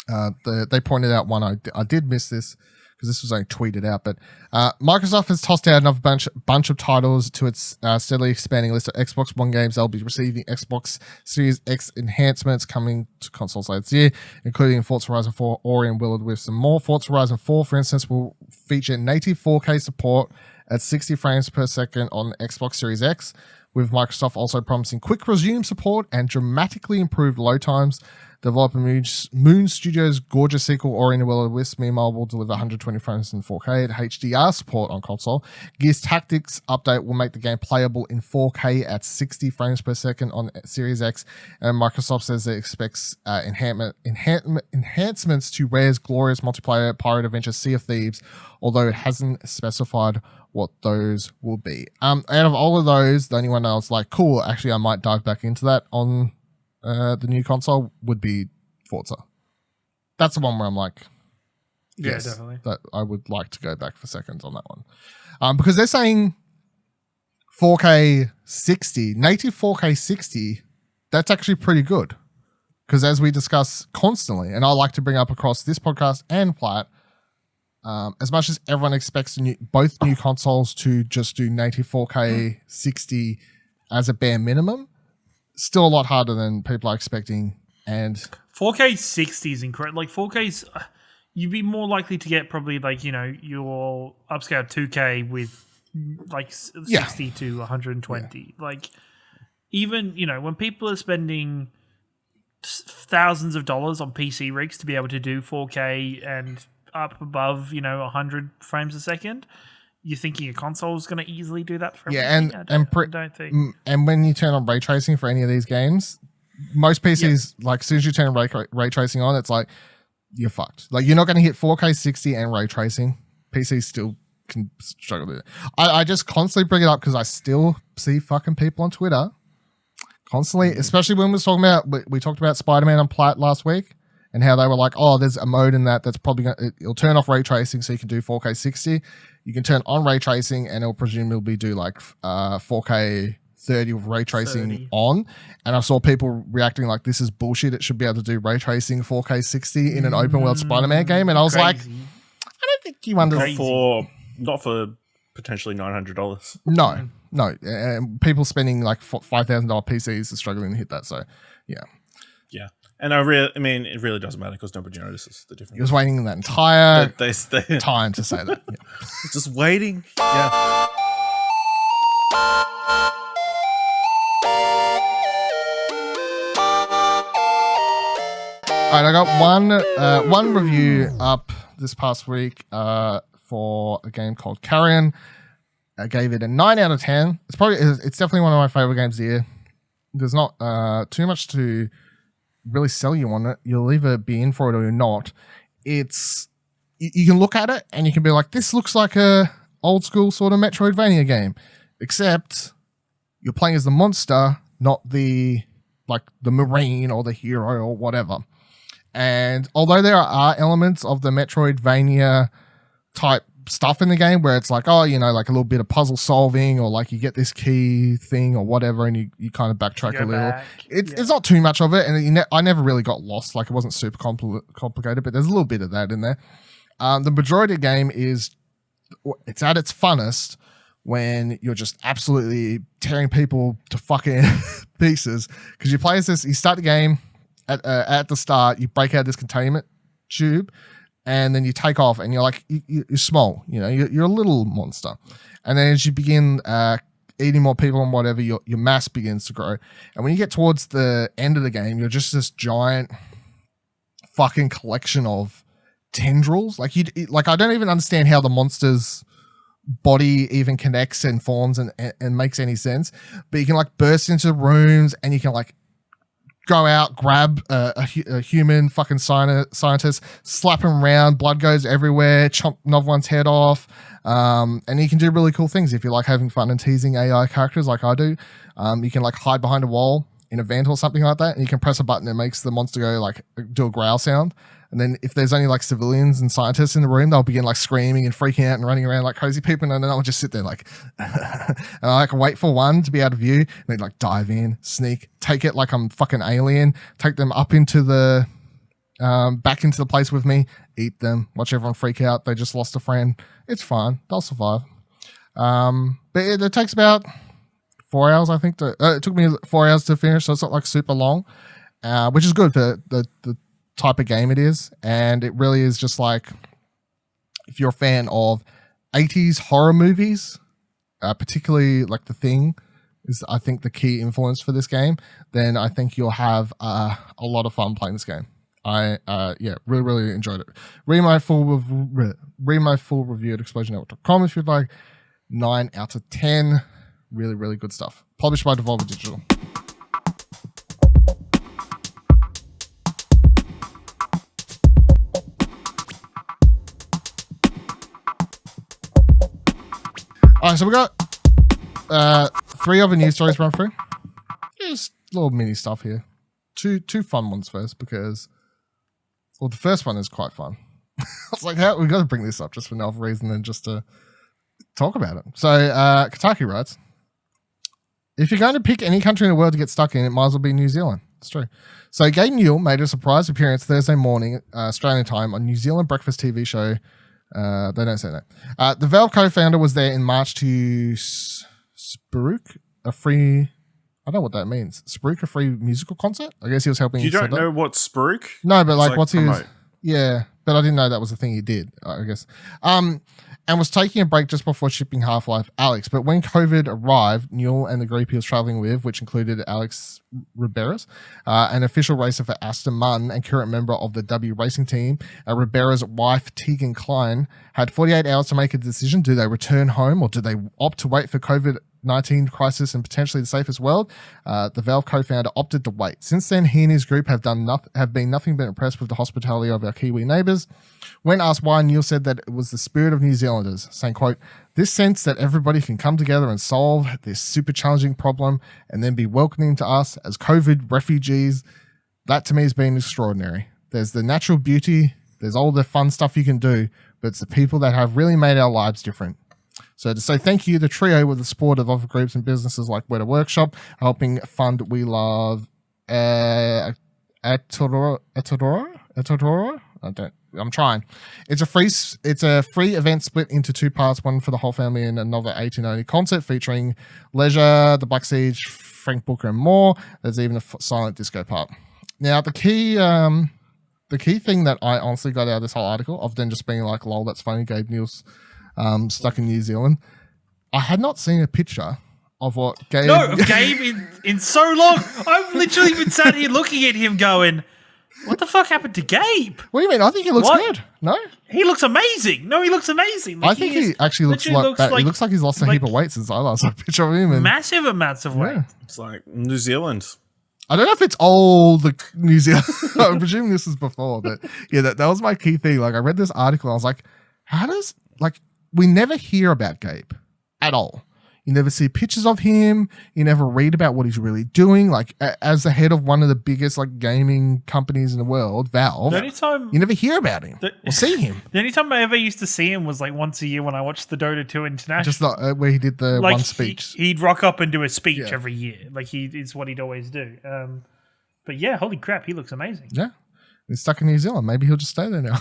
[SPEAKER 1] they pointed out one, I did miss this, because this was only tweeted out, but Microsoft has tossed out another bunch of titles to its steadily expanding list of Xbox One games. They'll be receiving Xbox Series X enhancements coming to consoles later this year, including Forza Horizon 4, Ori and Will of the Wisps, and more. Forza Horizon 4, for instance, will feature native 4K support at 60 frames per second on Xbox Series X, with Microsoft also promising quick resume support and dramatically improved load times. Developer Moon Studios' gorgeous sequel, Ori and the Will of the Wisps, meanwhile, will deliver 120 frames in 4K and HDR support on console. Gears Tactics update will make the game playable in 4K at 60 frames per second on Series X, and Microsoft says it expects enhancements to Rare's glorious multiplayer pirate adventure Sea of Thieves, although it hasn't specified what those will be. Out of all of those, the only one I was like, cool, actually I might dive back into that on the new console would be Forza. That's the one where I'm like, yes,
[SPEAKER 3] yeah, definitely.
[SPEAKER 1] That I would like to go back for seconds on that one. Because they're saying 4K 60, native 4K 60 that's actually pretty good. Because as we discuss constantly, and I like to bring up across this podcast and Plat, as much as everyone expects both new consoles to just do native 4K 60 as a bare minimum, still a lot harder than people are expecting. And
[SPEAKER 3] 4K 60 is incredible. Like 4K's, you'd be more likely to get probably like, your upscale 2K with like 60 to 120. Yeah. Like even, when people are spending thousands of dollars on PC rigs to be able to do 4K and up above, 100 frames a second, you're thinking a console is going to easily do that for everything? I don't think.
[SPEAKER 1] And when you turn on ray tracing for any of these games, most PCs, like as soon as you turn ray tracing on, it's like you're fucked. Like you're not going to hit 4K 60 and ray tracing. PCs still can struggle with it. I just constantly bring it up because I still see fucking people on Twitter constantly, especially when we talked about Spider-Man on Plat last week and how they were like, oh, there's a mode in that's probably it'll turn off ray tracing so you can do 4K 60. You can turn on ray tracing and it'll presumably do like 4K 30 with ray tracing on. And I saw people reacting like this is bullshit. It should be able to do ray tracing 4K 60 in an open world Spider-Man game. And I was like, I don't think you understand.
[SPEAKER 2] Not for potentially $900.
[SPEAKER 1] No, people spending like $5,000 PCs are struggling to hit that. So, yeah.
[SPEAKER 2] And it really doesn't matter because nobody notices the difference.
[SPEAKER 1] He was waiting that entire time to say that. Yeah.
[SPEAKER 2] Just waiting. Yeah.
[SPEAKER 1] All right, I got one review up this past week for a game called Carrion. I gave it a 9 out of 10. It's definitely one of my favorite games of the year. There's not too much to really sell you on it. You'll either be in for it or you're not. You can look at it and you can be like, this looks like a old school sort of Metroidvania game, except you're playing as the monster, not the Marine or the hero or whatever. And although there are elements of the Metroidvania type stuff in the game where it's like, like a little bit of puzzle solving or like you get this key thing or whatever and you kind of backtrack a little. It's not too much of it. And I never really got lost. Like it wasn't super complicated, but there's a little bit of that in there. The majority of the game it's at its funnest when you're just absolutely tearing people to fucking pieces. Because you play as this, you start the game at the start, you break out this containment tube, and then you take off, and you're like, you're small, you're a little monster. And then as you begin eating more people and whatever, your mass begins to grow. And when you get towards the end of the game, you're just this giant fucking collection of tendrils. Like I don't even understand how the monster's body even connects and forms and makes any sense. But you can like burst into rooms, and you can like go out, grab a human fucking scientist, slap him around, blood goes everywhere, chomp another one's head off. And you can do really cool things if you like having fun and teasing AI characters like I do. You can like hide behind a wall in a vent or something like that, and you can press a button that makes the monster go like do a growl sound. And then if there's only like civilians and scientists in the room, they'll begin like screaming and freaking out and running around like crazy people. And then I'll just sit there like, and I like wait for one to be out of view. And they'd like dive in, sneak, take it like I'm fucking alien, take them up into the, back into the place with me, eat them, watch everyone freak out. They just lost a friend. It's fine. They'll survive. But it takes about 4 hours, I think. It took me 4 hours to finish, so it's not like super long, which is good for the type of game it is. And it really is just like, if you're a fan of 80s horror movies, particularly like The Thing is I think the key influence for this game, then I think you'll have a lot of fun playing this game. I really enjoyed it. Read my full review at explosionnetwork.com if you'd like. 9 out of 10. Really good stuff. Published by Devolver Digital. All right, so we got 3 other news stories to run through. Just little mini stuff here. Two fun ones first because, well, the first one is quite fun. I was like, we got to bring this up just for no other reason than just to talk about it. So Kotaku writes, If you're going to pick any country in the world to get stuck in, it might as well be New Zealand. It's true. So Gabe Newell made a surprise appearance Thursday morning, Australian time, on New Zealand breakfast TV show. They don't say that. The Valve co-founder was there in March to spruik a free... I don't know what that means. Spruik a free musical concert? I guess he was helping...
[SPEAKER 2] You don't know what spruik?
[SPEAKER 1] No, but like what's
[SPEAKER 2] promote.
[SPEAKER 1] his... Yeah, but I didn't know that was the thing he did, I guess. And was taking a break just before shipping Half-Life Alyx. But when COVID arrived, Newell and the group he was traveling with, which included Alex Riberas, an official racer for Aston Martin and current member of the W Racing team, Riberas' wife, Tegan Klein, had 48 hours to make a decision. Do they return home or do they opt to wait for COVID-19 crisis and potentially the safest world? The Valve co-founder opted to wait. Since then, he and his group have been nothing but impressed with the hospitality of our Kiwi neighbours. When asked why, Newell said that it was the spirit of New Zealanders, saying, quote, "This sense that everybody can come together and solve this super challenging problem and then be welcoming to us as COVID refugees, that to me has been extraordinary. There's the natural beauty, there's all the fun stuff you can do, but it's the people that have really made our lives different." So to say thank you, the trio, with the support of other groups and businesses like Weta Workshop, helping fund We Love Atodoro. I'm trying. It's a free event split into two parts, one for the whole family and another 18-only concert featuring Leisure, The Black Siege, Frank Booker, and more. There's even a silent disco part. Now, the key thing that I honestly got out of this whole article, other than just being like, lol, that's funny, Gabe Newell's stuck in New Zealand, I had not seen a picture of what Gabe...
[SPEAKER 3] No, Gabe in so long. I've literally been sat here looking at him going, what the fuck happened to Gabe?
[SPEAKER 1] What do you mean? I think he looks good. No?
[SPEAKER 3] He looks amazing. No, he looks amazing. Like,
[SPEAKER 1] I think he actually looks like that. He looks like he's lost a heap of weight since I last saw a picture of him. And,
[SPEAKER 3] massive amounts of weight.
[SPEAKER 1] Yeah.
[SPEAKER 2] It's like New Zealand.
[SPEAKER 1] I don't know if it's old New Zealand. I'm presuming this is before, but yeah, that was my key thing. Like, I read this article and I was like, we never hear about Gabe at all. You never see pictures of him. You never read about what he's really doing. Like, as the head of one of the biggest like gaming companies in the world, Valve, you never hear about him or see him.
[SPEAKER 3] The only time I ever used to see him was like once a year when I watched the Dota 2 International.
[SPEAKER 1] Just where he did the
[SPEAKER 3] like
[SPEAKER 1] one speech.
[SPEAKER 3] He'd rock up and do a speech every year. Like, it's what he'd always do. But yeah, holy crap, he looks amazing.
[SPEAKER 1] Yeah. He's stuck in New Zealand. Maybe he'll just stay there now.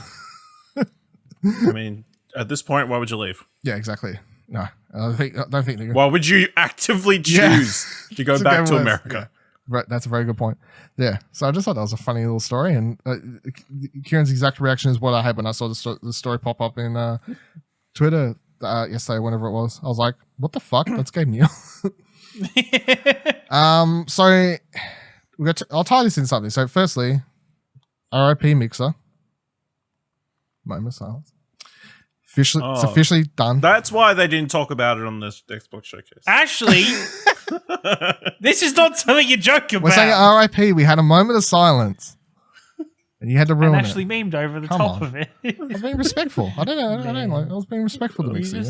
[SPEAKER 2] I mean, at this point, why would you leave?
[SPEAKER 1] Yeah, exactly. No, I don't think they're
[SPEAKER 2] why would you actively choose to go back to America?
[SPEAKER 1] Yeah. That's a very good point. Yeah, so I just thought that was a funny little story, and Kieran's exact reaction is what I had when I saw the story pop up in Twitter yesterday, whenever it was. I was like, "What the fuck? That's Gabe Newell." So I'll tie this in something. So, firstly, R.I.P. Mixer. Moment of silence. It's officially done.
[SPEAKER 2] That's why they didn't talk about it on this Xbox showcase.
[SPEAKER 3] Actually, this is not something you joke about.
[SPEAKER 1] We're saying RIP. We had a moment of silence. And you had to ruin it.
[SPEAKER 3] And actually memed over the top of it.
[SPEAKER 1] I was being respectful. I was being respectful to Mixer.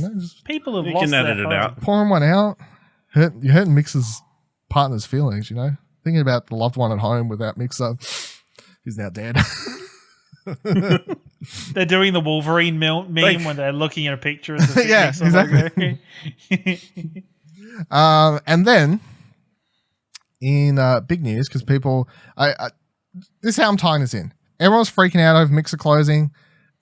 [SPEAKER 3] People have
[SPEAKER 2] you
[SPEAKER 3] lost
[SPEAKER 2] can edit
[SPEAKER 3] their
[SPEAKER 2] it out.
[SPEAKER 1] Pouring one out. You're hurting Mixer's partner's feelings, Thinking about the loved one at home without Mixer, who's now dead.
[SPEAKER 3] They're doing the Wolverine meme when they're looking at a picture of the
[SPEAKER 1] yeah, exactly. And then in big news, because people, this is how I'm tying this in. Everyone's freaking out over Mixer closing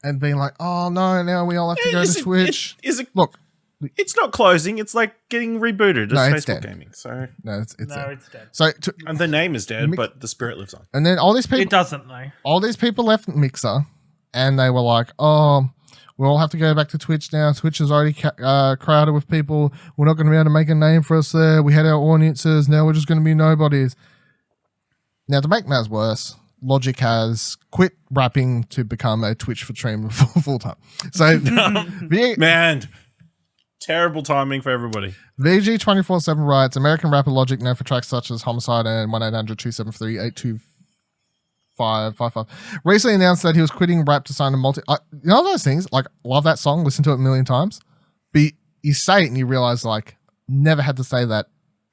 [SPEAKER 1] and being like, "Oh no, now we all have to go to Twitch." Look,
[SPEAKER 2] it's not closing. It's like getting rebooted as Facebook Gaming. So
[SPEAKER 1] it's
[SPEAKER 3] dead.
[SPEAKER 1] So
[SPEAKER 2] and the name is dead, but the spirit lives on.
[SPEAKER 1] And then all these people,
[SPEAKER 3] it doesn't though.
[SPEAKER 1] All these people left Mixer, and they were like, "Oh, we all have to go back to Twitch now. Twitch is already crowded with people. We're not going to be able to make a name for us there. We had our audiences. Now we're just going to be nobodies." Now, to make matters worse, Logic has quit rapping to become a Twitch for streamer full time. So,
[SPEAKER 2] man. Terrible timing for everybody.
[SPEAKER 1] VG 24/7 writes, American rapper Logic, known for tracks such as Homicide and 1-800-273-82555, recently announced that he was quitting rap to sign a you know those things? Like, love that song, listen to it a million times. But you say it and you realize, like, never had to say that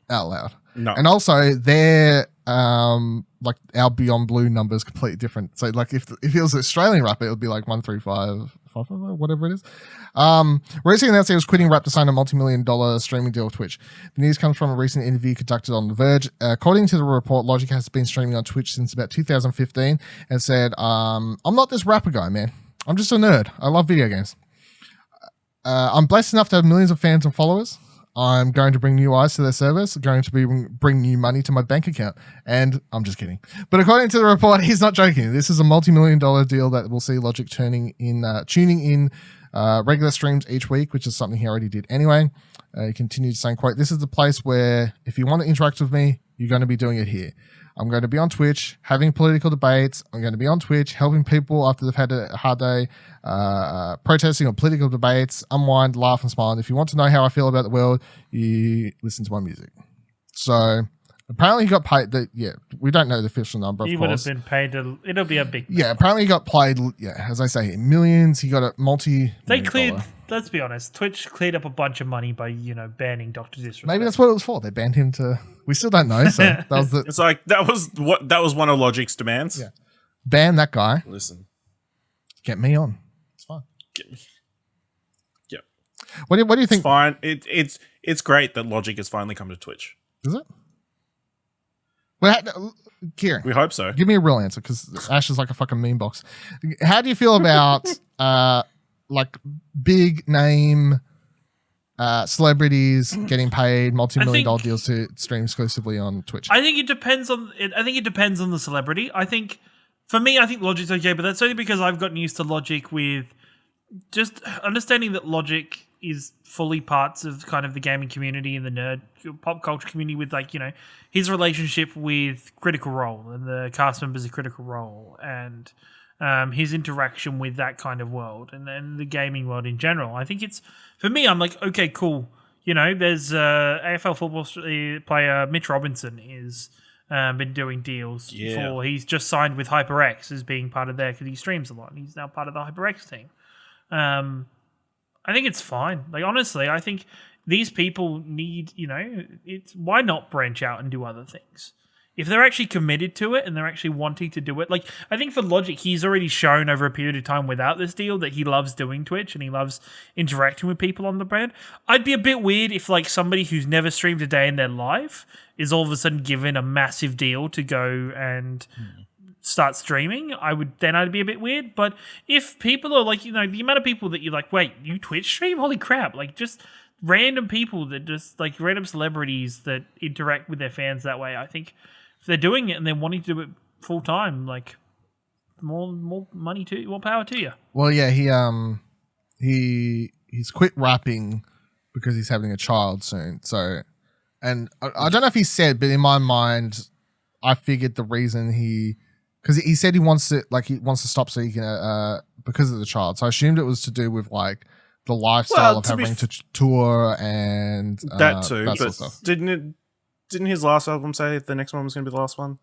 [SPEAKER 1] out loud.
[SPEAKER 2] No.
[SPEAKER 1] And also, their like our Beyond Blue number is completely different. So, like, if it was an Australian rapper, it would be like 135 whatever it is. Recently announced he was quitting Rap to sign a multi-million-dollar streaming deal with Twitch. The news comes from a recent interview conducted on The Verge. According to the report, Logic has been streaming on Twitch since about 2015 and said, I'm not this rapper guy, man. I'm just a nerd. I love video games. I'm blessed enough to have millions of fans and followers. I'm going to bring new eyes to their service, going to bring new money to my bank account. And I'm just kidding. But according to the report, he's not joking. This is a multi-million-dollar deal that will see Logic tuning in regular streams each week, which is something he already did anyway. He continued saying, quote, "This is the place where if you want to interact with me, you're going to be doing it here. I'm going to be on Twitch having political debates. I'm going to be on Twitch helping people after they've had a hard day, protesting or political debates, unwind, laugh, and smile. And if you want to know how I feel about the world, you listen to my music." So apparently he got paid. We don't know the official number, of
[SPEAKER 3] He
[SPEAKER 1] course.
[SPEAKER 3] would have been paid. It'll be a big number.
[SPEAKER 1] Yeah, apparently he got paid, as I say, millions. He got a
[SPEAKER 3] They cleared, let's be honest, Twitch cleared up a bunch of money by, banning Dr. Disrespect.
[SPEAKER 1] Maybe that's what it was for. They banned him to... We still don't know, so that was
[SPEAKER 2] It's like that was one of Logic's demands.
[SPEAKER 1] Yeah. Ban that guy.
[SPEAKER 2] Listen.
[SPEAKER 1] Get me on. It's fine.
[SPEAKER 2] Get me. Yeah.
[SPEAKER 1] What do you think?
[SPEAKER 2] It's fine. It's great that Logic has finally come to Twitch.
[SPEAKER 1] Is it? Well, Kieran,
[SPEAKER 2] We hope so.
[SPEAKER 1] give me a real answer because Ash is like a fucking meme box. How do you feel about like big name celebrities getting paid multi-million-dollar deals to stream exclusively on Twitch?
[SPEAKER 3] I think it depends on the celebrity. I think for me, I think Logic's okay, but that's only because I've gotten used to Logic with just understanding that Logic is fully parts of kind of the gaming community and the nerd pop culture community with his relationship with Critical Role and the cast members of Critical Role and his interaction with that kind of world and then the gaming world in general. I think it's, for me, I'm like, okay, cool. There's AFL football player Mitch Robinson is been doing deals for, he's just signed with HyperX as being part of there because he streams a lot and he's now part of the HyperX team. I think it's fine. Like, honestly, I think these people need, why not branch out and do other things? If they're actually committed to it and they're actually wanting to do it, like, I think for Logic, he's already shown over a period of time without this deal that he loves doing Twitch and he loves interacting with people on the brand. I'd be a bit weird if, like, somebody who's never streamed a day in their life is all of a sudden given a massive deal to go and start streaming. I'd be a bit weird. But if people are like, the amount of people that you're like, wait, you Twitch stream? Holy crap. Like, just random people that just, like, random celebrities that interact with their fans that way. I think if they're doing it and they're wanting to do it full time, like, more money to you, more power to you.
[SPEAKER 1] Well, yeah, he's quit rapping because he's having a child soon. So, and I don't know if he said, but in my mind, I figured the reason because he said he wants to stop so he can because of the child. So I assumed it was to do with like the lifestyle of having to tour and
[SPEAKER 2] that too.
[SPEAKER 1] That sort
[SPEAKER 2] but
[SPEAKER 1] of stuff.
[SPEAKER 2] Didn't his last album say the next one was going to be the last one?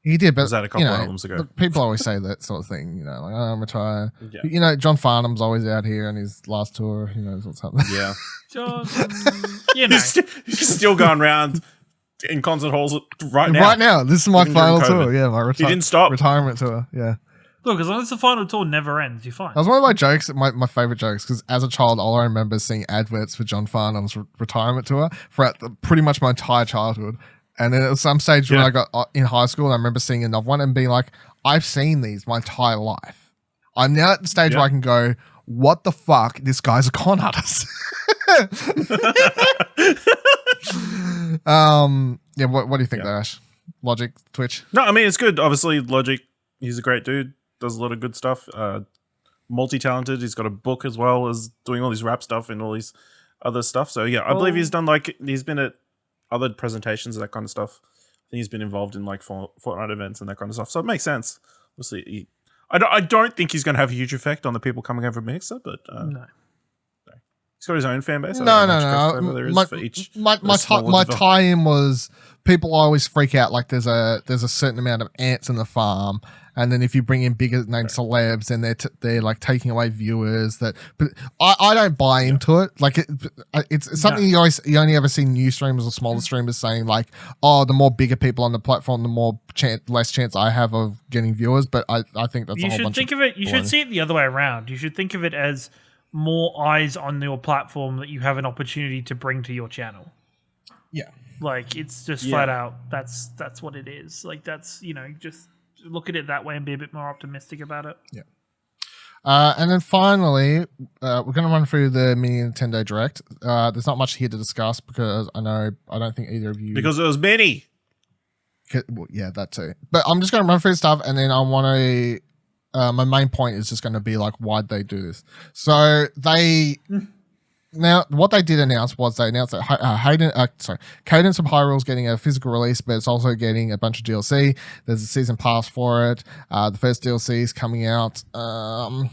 [SPEAKER 1] He did, but
[SPEAKER 2] was that a couple albums ago?
[SPEAKER 1] Look, people always say that sort of thing. Like, oh, I'm retired.
[SPEAKER 2] Yeah.
[SPEAKER 1] John Farnham's always out here on his last tour. He knows what's happening.
[SPEAKER 2] Yeah.
[SPEAKER 3] John,
[SPEAKER 2] He's still going around in concert halls right now.
[SPEAKER 1] Right now, this is my final tour. Yeah, my
[SPEAKER 2] He didn't stop.
[SPEAKER 1] retirement tour. Yeah.
[SPEAKER 3] look, as long as the final tour never ends, you're fine.
[SPEAKER 1] That was one of my jokes, my favorite jokes, because as a child, all I remember is seeing adverts for John Farnham's retirement tour throughout pretty much my entire childhood. And then at some stage when I got in high school, I remember seeing another one and being like, I've seen these my entire life. I'm now at the stage where I can go, what the fuck? This guy's a con artist. Yeah, what do you think, though, Ash? Logic, Twitch?
[SPEAKER 2] No, I mean, it's good. Obviously, Logic, he's a great dude. Does a lot of good stuff. Multi-talented. He's got a book as well as doing all this rap stuff and all these other stuff. So, yeah, I believe he's done, he's been at other presentations and that kind of stuff. I think he's been involved in, Fortnite events and that kind of stuff. So, it makes sense. Obviously, I don't think he's going to have a huge effect on the people coming over from Mixer, but...
[SPEAKER 3] No.
[SPEAKER 2] He's got his own fan base.
[SPEAKER 1] No.
[SPEAKER 2] Crossover there is for each.
[SPEAKER 1] My tie-in was people always freak out like there's a certain amount of ants in the farm, and then if you bring in bigger name celebs, and they're like taking away viewers. But I don't buy into it. Like it's something you only ever see new streamers or smaller streamers saying like, oh, the more bigger people on the platform, the more less chance I have of getting viewers. But I think that's
[SPEAKER 3] you should think of it. You should see it the other way around. You should think of it as more eyes on your platform that you have an opportunity to bring to your channel.
[SPEAKER 1] Yeah.
[SPEAKER 3] Like it's just flat out. That's what it is. Like that's, just look at it that way and be a bit more optimistic about it.
[SPEAKER 1] Yeah. And then finally, we're going to run through the mini Nintendo Direct. There's not much here to discuss because I don't think either of you.
[SPEAKER 2] Because it was mini.
[SPEAKER 1] Well, yeah, that too. But I'm just going to run through stuff, and then I want to. My main point is just going to be like, why'd they do this? So now what they did announce was they announced that Cadence of Hyrule is getting a physical release, but it's also getting a bunch of DLC. There's a season pass for it. The first DLC is coming out. I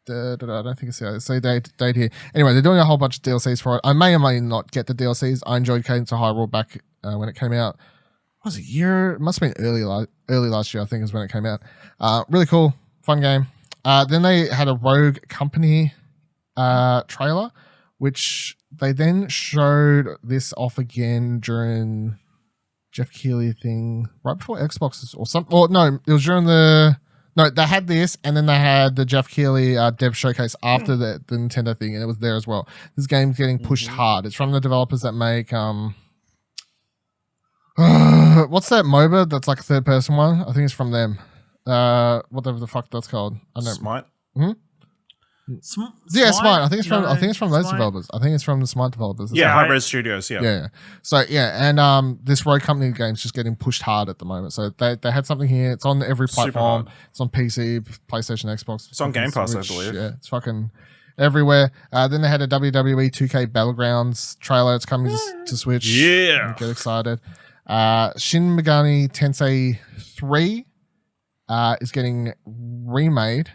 [SPEAKER 1] don't think it's the other date here. Anyway, they're doing a whole bunch of DLCs for it. I may or may not get the DLCs. I enjoyed Cadence of Hyrule back when it came out. What was it, a year? It must have been early last year, I think, is when it came out. Really cool. Fun game. Then they had a Rogue Company trailer, which they then showed this off again during Jeff Keighley thing right before Xbox or something. Or no, it was during they had this, and then they had the Jeff Keighley dev showcase after the Nintendo thing, and it was there as well. This game's getting pushed hard. It's from the developers that make what's that MOBA that's like a third person one? I think it's from them. Whatever the fuck that's called. I don't know.
[SPEAKER 2] Smite?
[SPEAKER 1] Yeah, Smite. I think it's from those developers. I think it's from the Smite developers.
[SPEAKER 2] Yeah, High-Res Studios,
[SPEAKER 1] Yeah. So yeah, and this Rogue Company game's just getting pushed hard at the moment. So they had something here. It's on every platform. It's on PC, PlayStation, Xbox.
[SPEAKER 2] It's on Game Pass,
[SPEAKER 1] Switch.
[SPEAKER 2] I believe.
[SPEAKER 1] Yeah, it's fucking everywhere. Then they had a WWE 2K Battlegrounds trailer. It's coming to Switch.
[SPEAKER 2] Yeah.
[SPEAKER 1] Get excited. Shin Megami Tensei 3 is getting remade.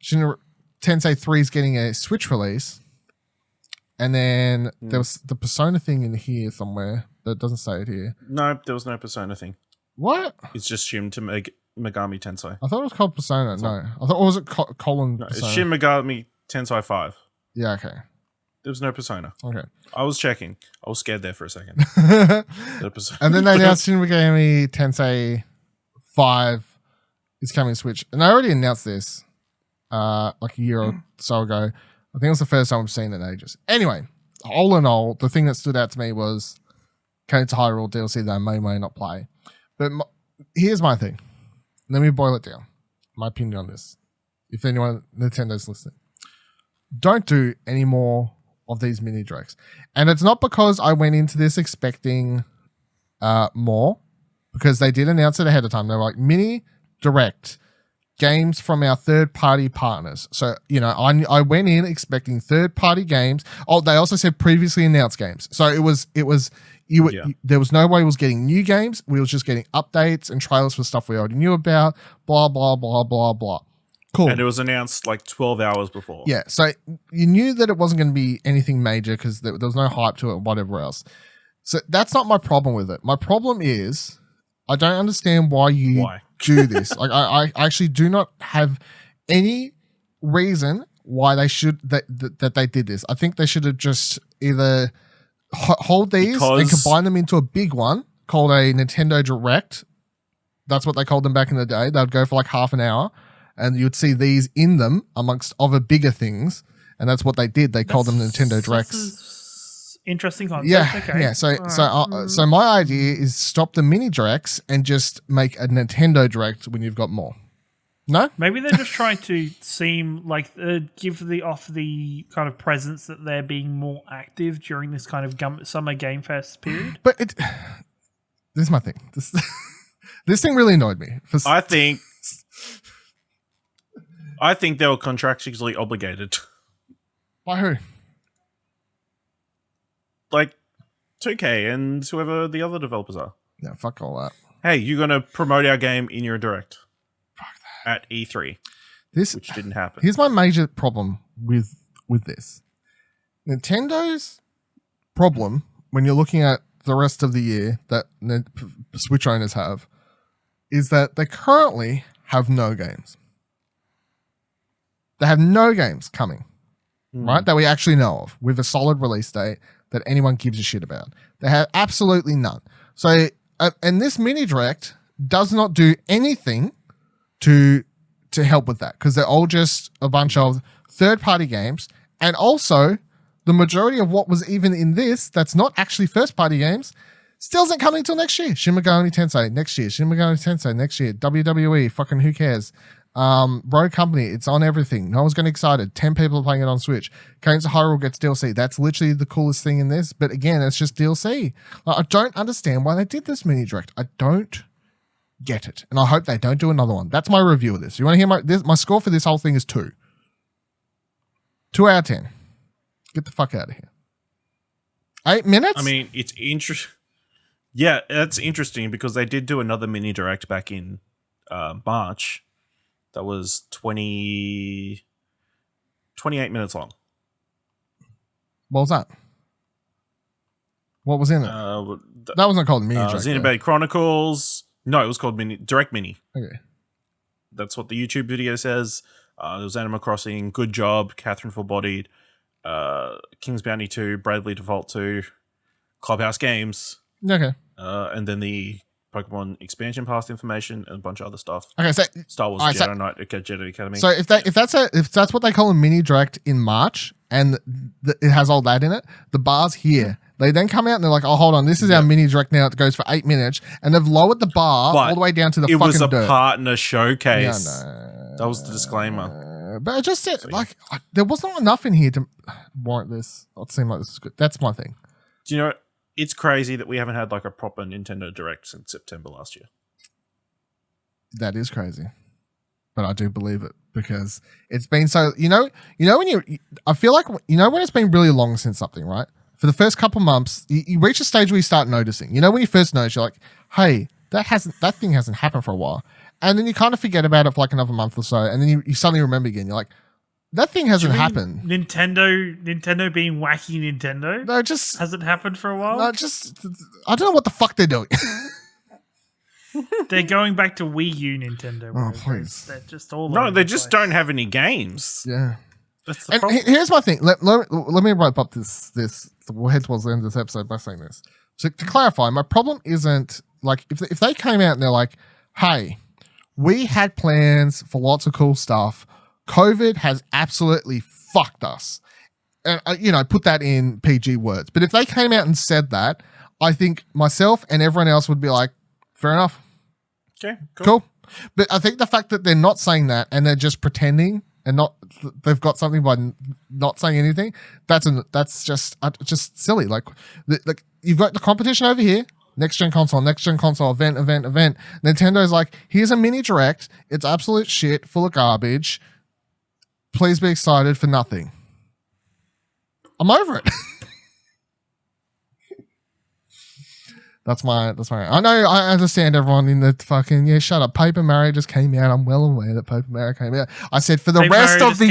[SPEAKER 1] Shin Tensei 3 is getting a Switch release. And then there was the Persona thing in here somewhere, but it doesn't say it here.
[SPEAKER 2] No, there was no Persona thing.
[SPEAKER 1] What?
[SPEAKER 2] It's just Shin to Megami Tensei.
[SPEAKER 1] I thought it was called Persona. No. I thought, or was it colon
[SPEAKER 2] No,
[SPEAKER 1] Persona?
[SPEAKER 2] it's Shin Megami Tensei 5.
[SPEAKER 1] Yeah, okay.
[SPEAKER 2] There was no Persona.
[SPEAKER 1] Okay.
[SPEAKER 2] I was checking. I was scared there for a second.
[SPEAKER 1] And then they announced Shin Megami Tensei 5 is coming to Switch. And I already announced this like a year or so ago. I think it was the first time I've seen it in ages. Anyway, all in all, the thing that stood out to me was Cadence of Hyrule DLC that I may not play. But here's my thing. Let me boil it down. My opinion on this. If anyone, Nintendo's listening. Don't do any more of these mini directs. And it's not because I went into this expecting more, because they did announce it ahead of time. They were like, mini direct games from our third-party partners. So, I went in expecting third-party games. Oh, they also said previously announced games. So there was no way we was getting new games. We was just getting updates and trailers for stuff we already knew about, blah, blah, blah, blah, blah. Cool.
[SPEAKER 2] And it was announced like 12 hours before.
[SPEAKER 1] Yeah, so you knew that it wasn't going to be anything major because there was no hype to it or whatever else. So that's not my problem with it. My problem is I don't understand why you do this. Like I actually do not have any reason why they should that they did this. I think they should have just either hold these and combine them into a big one called a Nintendo Direct. That's what they called them back in the day. They'd go for like half an hour. And you'd see these in them amongst other bigger things, and that's what they did. They called them Nintendo Directs.
[SPEAKER 3] Interesting concept.
[SPEAKER 1] Yeah,
[SPEAKER 3] okay.
[SPEAKER 1] yeah. So my idea is stop the mini directs and just make a Nintendo Direct when you've got more. No,
[SPEAKER 3] maybe they're just trying to seem like give the kind of presence that they're being more active during this kind of summer Game Fest period.
[SPEAKER 1] But this is my thing. This thing really annoyed me.
[SPEAKER 2] I think they were contractually obligated.
[SPEAKER 1] By who?
[SPEAKER 2] Like 2K and whoever the other developers are.
[SPEAKER 1] Yeah, fuck all that.
[SPEAKER 2] Hey, you're going to promote our game in your Direct. Fuck that. At E3. Which didn't happen.
[SPEAKER 1] Here's my major problem with with this. Nintendo's problem when you're looking at the rest of the year that Switch owners have is that they currently have no games. They have no games coming, right? That we actually know of with a solid release date that anyone gives a shit about. They have absolutely none. So, and this mini direct does not do anything to help with that because they're all just a bunch of third-party games, and also the majority of what was even in this that's not actually first-party games still isn't coming till next year. Shin Megami Tensei next year. Shin Megami Tensei next year. WWE, fucking who cares? Rogue Company, it's on everything. No one's getting excited. 10 people are playing it on Switch. Carrion Is Awesome gets DLC. That's literally the coolest thing in this. But again, it's just DLC. Like, I don't understand why they did this mini direct. I don't get it. And I hope they don't do another one. That's my review of this. You want to hear my score for this whole thing is 2. 2 out of 10. Get the fuck out of here. 8 minutes?
[SPEAKER 2] I mean, it's interesting. Yeah, that's interesting because they did do another mini direct back in March. That was 28 minutes long.
[SPEAKER 1] What was that? What was in it? That wasn't called mini direct.
[SPEAKER 2] Xenoblade Chronicles. No, it was called Direct Mini.
[SPEAKER 1] Okay.
[SPEAKER 2] That's what the YouTube video says. There was Animal Crossing, Good Job, Catherine Full Bodied, King's Bounty 2, Bravely Default 2, Clubhouse Games.
[SPEAKER 1] Okay.
[SPEAKER 2] And then the Pokemon expansion pass information and a bunch of other stuff.
[SPEAKER 1] Okay, so
[SPEAKER 2] Star Wars Jedi Knight Jedi Academy.
[SPEAKER 1] So if that's what they call a mini direct in March and it has all that in it, the bar's here. They then come out and they're like, "Oh, hold on, this is our mini direct now. It goes for 8 minutes," and they've lowered the bar all the way down to the fucking dirt.
[SPEAKER 2] It was a partner showcase.
[SPEAKER 1] Yeah, no,
[SPEAKER 2] that was the disclaimer.
[SPEAKER 1] But I just said, there wasn't enough in here to warrant this. It seemed like this is good. That's my thing.
[SPEAKER 2] Do you know? It's crazy that we haven't had like a proper Nintendo Direct since September last year.
[SPEAKER 1] That is crazy, but I do believe it because it's been so. You know when I feel like when it's been really long since something, right? For the first couple months, you reach a stage where you start noticing. You know when you first notice, you're like, "Hey, that thing hasn't happened for a while," and then you kind of forget about it for like another month or so, and then you suddenly remember again. You're like, that thing hasn't happened.
[SPEAKER 3] Nintendo being wacky Nintendo?
[SPEAKER 1] No, just
[SPEAKER 3] hasn't happened for a while?
[SPEAKER 1] No, just I don't know what the fuck they're doing.
[SPEAKER 3] They're going back to Wii U Nintendo.
[SPEAKER 1] Oh, please.
[SPEAKER 3] They're just all
[SPEAKER 2] No, they just don't have any games.
[SPEAKER 1] Yeah.
[SPEAKER 2] That's the
[SPEAKER 1] and
[SPEAKER 2] problem.
[SPEAKER 1] Here's my thing. Let me wrap up this. We'll head towards the end of this episode by saying this. So to clarify, my problem isn't like if they came out and they're like, "Hey, we had plans for lots of cool stuff. COVID has absolutely fucked us." And, put that in PG words. But if they came out and said that, I think myself and everyone else would be like, fair enough.
[SPEAKER 2] Okay,
[SPEAKER 1] cool. But I think the fact that they're not saying that and they're just pretending and they've got something by not saying anything, that's just silly. Like you've got the competition over here, next gen console, event. Nintendo's like, here's a mini direct. It's absolute shit, full of garbage. Please be excited for nothing. I'm over it. That's my. I know. I understand everyone in the fucking shut up. Paper Mario just came out. I'm well aware that Paper Mario came out. I said for the rest of the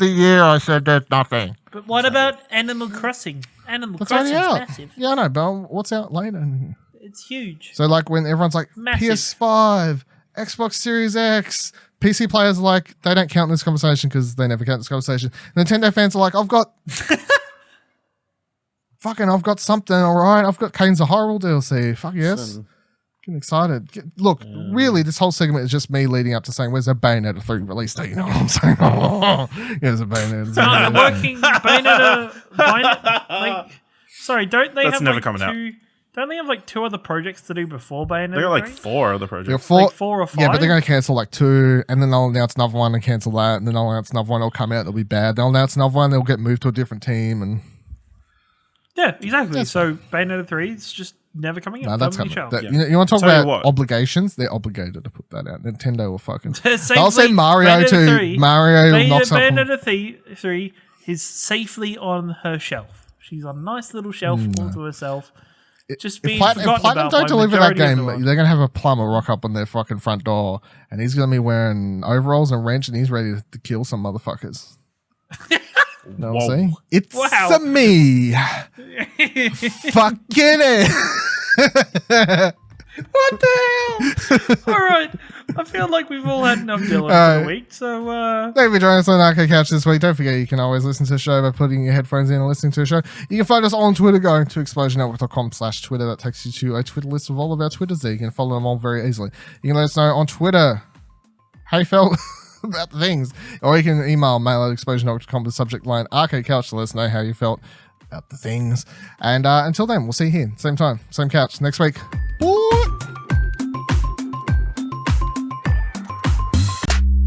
[SPEAKER 1] year, I said there's nothing.
[SPEAKER 3] But what about Animal Crossing? Animal Crossing's massive.
[SPEAKER 1] Yeah, I know. But what's out later?
[SPEAKER 3] It's huge.
[SPEAKER 1] So like when everyone's like massive. PS5, Xbox Series X. PC players are like, they don't count in this conversation because they never count in this conversation. Nintendo fans are like, I've got something, all right. I've got Carrion Is Awesome DLC. Fuck yes. Getting excited. Really, this whole segment is just me leading up to saying, where's that Bayonetta 3 release date? You know what I'm saying? There's a Bayonetta.
[SPEAKER 3] Working Bayonetta. Sorry, don't they
[SPEAKER 2] That's
[SPEAKER 3] have
[SPEAKER 2] never coming out.
[SPEAKER 3] Don't they have like 2 other projects to do before Bayonetta?
[SPEAKER 2] They got like 4 other projects.
[SPEAKER 3] Like 4 or 5?
[SPEAKER 1] Yeah, but they're going to cancel like 2, and then they'll announce another one and cancel that, and then they'll announce another one, it'll come out, it'll be bad. They'll announce another one, they'll get moved to a different team, and...
[SPEAKER 3] Yeah, exactly. So Bayonetta 3 is just never coming out.
[SPEAKER 1] No, that's coming.
[SPEAKER 3] Yeah.
[SPEAKER 1] You want to talk about obligations? They're obligated to put that out. Nintendo will fucking...
[SPEAKER 3] They'll
[SPEAKER 1] say Mario too. Mario knocks up...
[SPEAKER 3] Bayonetta 3 is safely on her shelf. She's on a nice little shelf all to herself. Just being forgotten about. If Platinum
[SPEAKER 1] don't deliver that game, they're going to have a plumber rock up on their fucking front door, and he's going to be wearing overalls and wrench, and he's ready to kill some motherfuckers. No,
[SPEAKER 2] Whoa.
[SPEAKER 1] see? It's
[SPEAKER 3] Wow.
[SPEAKER 1] me. Fucking it.
[SPEAKER 3] What the hell? All right. I feel like we've all had enough Dylan for the week. So,
[SPEAKER 1] Thank you for joining us on Arcade Couch this week. Don't forget, you can always listen to the show by putting your headphones in and listening to the show. You can find us on Twitter, going to explosionnetwork.com/Twitter. That takes you to a Twitter list of all of our Twitters there. You can follow them all very easily. You can let us know on Twitter how you felt about the things. Or you can email mail@explosionnetwork.com with the subject line Arcade Couch to let us know how you felt about the things. And until then, we'll see you here, same time, same couch, next week.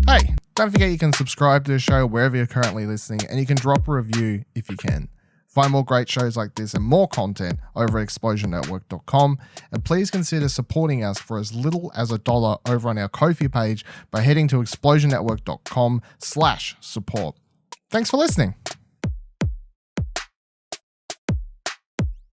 [SPEAKER 1] Hey, don't forget you can subscribe to the show wherever you're currently listening, and you can drop a review if you can. Find more great shows like this and more content over at explosionnetwork.com, and please consider supporting us for as little as $1 over on our Ko-fi page by heading to explosionnetwork.com/support. Thanks for listening.